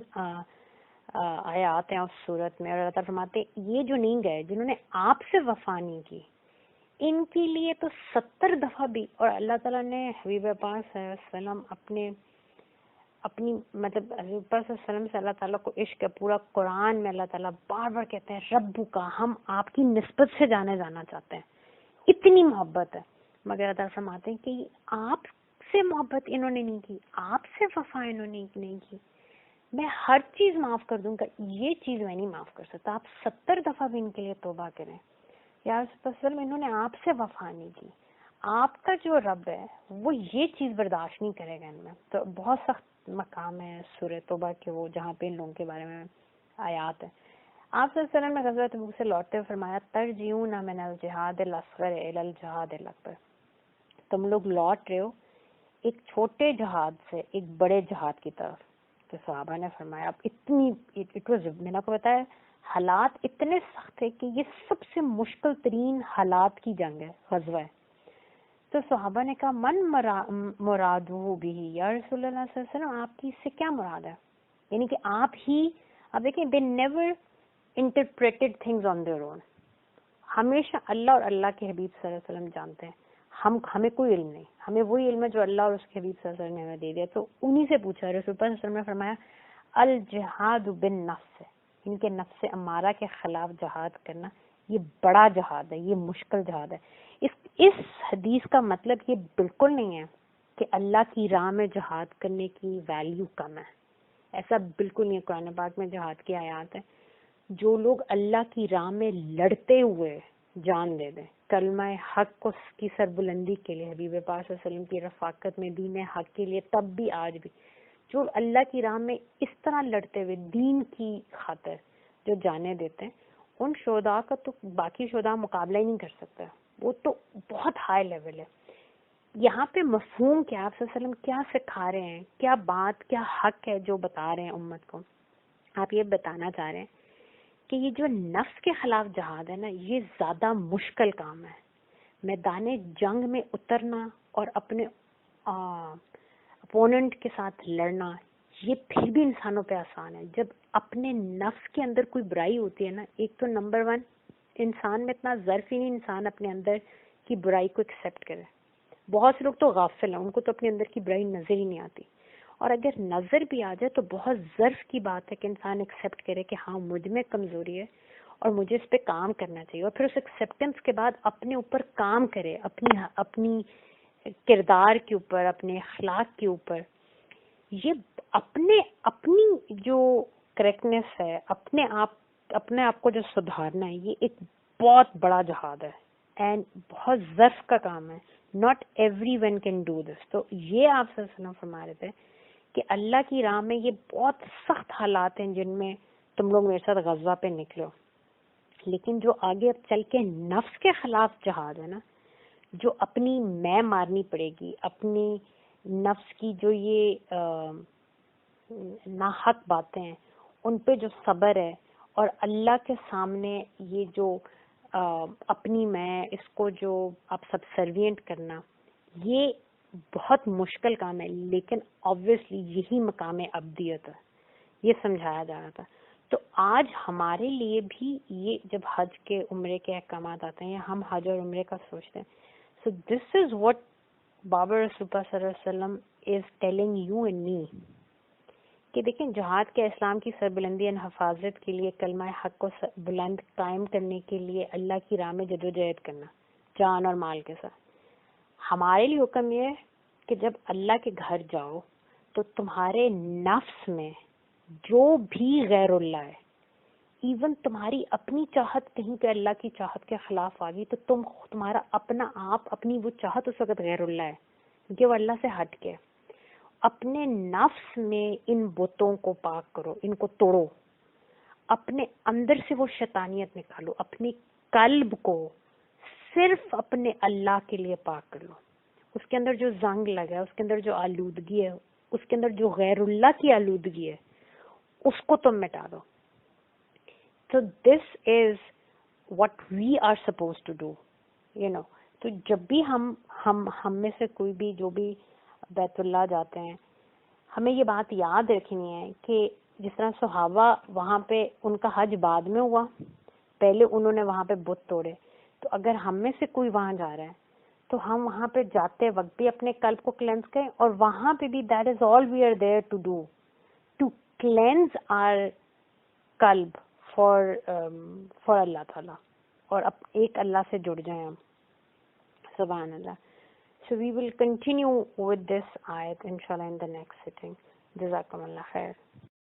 آیات ہیں اس صورت میں، اور اللہ تعالیٰ فرماتے ہیں یہ جو نہیں گئے، جنہوں نے آپ سے وفا نہیں کی، ان کے لیے تو 70 دفعہ بھی. اور اللہ تعالیٰ نے حبیب پاک صلی اللہ علیہ وسلم اپنی مطلب حضور پاک صلی اللہ علیہ وسلم سے اللہ تعالیٰ کو عشق ہے. پورا قرآن میں اللہ تعالیٰ بار بار کہتے ہیں ربو کا، ہم آپ کی نسبت سے جانا چاہتے ہیں، اتنی محبت ہے. مگر اللہ تعالیٰ فرماتے ہیں کہ آپ سے محبت انہوں نے نہیں کی، آپ سے وفا انہوں نے نہیں کی، میں ہر چیز معاف کر دوں گا، یہ چیز میں نہیں معاف کر سکتا. آپ 70 دفعہ بھی ان کے لیے توبہ کریں. یا رسول اللہ صلی اللہ علیہ وسلم انہوں نے آپ سے وفا نہیں کی، آپ کا جو رب ہے وہ یہ چیز برداشت نہیں کرے گا ان میں. تو بہت سخت مقام ہے سورہ توبہ کے وہ، جہاں پہ ان لوگوں کے بارے میں آیات ہیں. آپ صلی اللہ علیہ وسلم نے غزوہ تبوک سے لوٹتے ہوئے فرمایا ترجعون من الجہاد الاصغر الی الجہاد الاکبر، تم لوگ لوٹ رہے ہو ایک چھوٹے جہاد سے ایک بڑے جہاد کی طرف. تو صحابہ نے فرمایا اب میں نے آپ کو بتایا حالات اتنے سخت تھے کہ یہ سب سے مشکل ترین حالات کی جنگ ہے، غزوہ ہے. تو صحابہ نے کہا من مرادہ بھی، یا رسول اللہ صلی اللہ علیہ وسلم آپ کی اس سے کیا مراد ہے؟ یعنی کہ آپ دیکھیں they never interpreted things on their own. ہمیشہ اللہ اور اللہ کے حبیب صلی اللہ علیہ وسلم جانتے ہیں، ہمیں کوئی علم نہیں، ہمیں وہی علم ہے جو اللہ اور اس کے حبیب صلی اللہ علیہ وسلم نے ہمیں دے دیا. تو انہی سے پوچھا، رسول اللہ صلی اللہ علیہ وسلم نے فرمایا الجہاد بالنفس، ان کے نفس امارہ کے خلاف جہاد کرنا یہ بڑا جہاد ہے، یہ مشکل جہاد ہے. اس حدیث کا مطلب یہ بالکل نہیں ہے کہ اللہ کی راہ میں جہاد کرنے کی ویلیو کم ہے، ایسا بالکل نہیں ہے. قرآن پاک میں جہاد کی آیات ہیں. جو لوگ اللہ کی راہ میں لڑتے ہوئے جان دے دیں، کلمہ حق کی سربلندی کے لیے، حبیب پاک صلی اللہ علیہ وسلم کی رفاقت میں دین حق کے لیے، تب بھی آج بھی جو اللہ کی راہ میں اس طرح لڑتے ہوئے دین کی خاطر جو جانے دیتے ہیں، ان شہداء کا تو باقی شہداء مقابلہ ہی نہیں کر سکتا، وہ تو بہت ہائی لیول ہے. یہاں پہ مفہوم کیا، آپ صلی اللہ علیہ وسلم کیا سکھا رہے ہیں، کیا بات، کیا حق ہے جو بتا رہے ہیں امت کو؟ آپ یہ بتانا چاہ رہے ہیں کہ یہ جو نفس کے خلاف جہاد ہے نا، یہ زیادہ مشکل کام ہے. میدان جنگ میں اترنا اور اپنے اپوننٹ کے ساتھ لڑنا یہ پھر بھی انسانوں پہ آسان ہے. جب اپنے نفس کے اندر کوئی برائی ہوتی ہے نا، ایک تو نمبر 1 انسان میں اتنا ظرف ہی نہیں انسان اپنے اندر کی برائی کو ایکسیپٹ کرے. بہت سے لوگ تو غافل ہیں، ان کو تو اپنے اندر کی برائی نظر ہی نہیں آتی، اور اگر نظر بھی آ جائے تو بہت ظرف کی بات ہے کہ انسان ایکسیپٹ کرے کہ ہاں مجھ میں کمزوری ہے اور مجھے اس پہ کام کرنا چاہیے، اور پھر اس ایکسیپٹنس کے بعد اپنے اوپر کام کرے، اپنی کردار کے اوپر، اپنے اخلاق کے اوپر. یہ اپنی جو کریکٹنس ہے، اپنے آپ کو جو سدھارنا ہے، یہ ایک بہت بڑا جہاد ہے اینڈ بہت ظرف کا کام ہے. Not every one can do this. تو یہ آپ صلی اللہ علیہ وسلم فرما رہے تھے کہ اللہ کی راہ میں یہ بہت سخت حالات ہیں جن میں تم لوگ میرے ساتھ غزوہ پہ نکلو، لیکن جو آگے اب چل کے نفس کے خلاف جہاد ہے نا، جو اپنی میں مارنی پڑے گی، اپنی نفس کی جو یہ ناحق باتیں ہیں ان پہ جو صبر ہے، اور اللہ کے سامنے یہ جو اپنی میں اس کو جو آپ سب سروینٹ کرنا، یہ بہت مشکل کام ہے. لیکن آبویسلی یہی مقام ابدیت ہے، یہ سمجھایا جا رہا تھا. تو آج ہمارے لیے بھی یہ جب حج کے عمرے کے احکامات آتے ہیں، ہم حج اور عمرے کا سوچتے ہیں. سو دس از واٹ بابا رسول اللہ صلی اللہ علیہ وسلم is telling you and me کہ دیکھیں جہاد کے اسلام کی سربلندی اور حفاظت کے لیے، کلمہ حق کو بلند قائم کرنے کے لیے اللہ کی راہ میں جدوجہد کرنا جان اور مال کے ساتھ. ہمارے لیے حکم یہ ہے کہ جب اللہ کے گھر جاؤ تو تمہارے نفس میں جو بھی غیر اللہ ہے، ایون تمہاری اپنی چاہت کہیں پہ اللہ کی چاہت کے خلاف آ گئی تو تمہارا اپنا آپ، اپنی وہ چاہت اس وقت غیر اللہ ہے کیونکہ وہ اللہ سے ہٹ کے. اپنے نفس میں ان بتوں کو پاک کرو، ان کو توڑو، اپنے اندر سے وہ شیطانیت نکالو، اپنی قلب کو صرف اپنے اللہ کے لیے پاک کر لو. اس کے اندر جو زنگ لگا ہے، اس کے اندر جو آلودگی ہے، اس کے اندر جو غیر اللہ کی آلودگی ہے، اس کو تم مٹا دو. So this is what we are supposed to do, you know. تو جب بھی ہم میں سے کوئی بھی جو بھی بیت اللہ جاتے ہیں، ہمیں یہ بات یاد رکھنی ہے کہ جس طرح صحابہ وہاں پہ ان کا حج بعد میں ہوا، پہلے انہوں نے وہاں پہ بت توڑے، تو اگر ہم میں سے کوئی وہاں جا رہا ہے تو ہم وہاں پہ جاتے وقت بھی اپنے قلب کو کلینز کریں، اور وہاں پہ بھی that is all we are there to do, to cleanse our قلب فار اللہ تعالیٰ، اور اب ایک اللہ سے جڑ جائیں ہم. سبحان اللہ. So we will continue with this ayat inshallah in the next sitting. جزاکم اللہ خیر.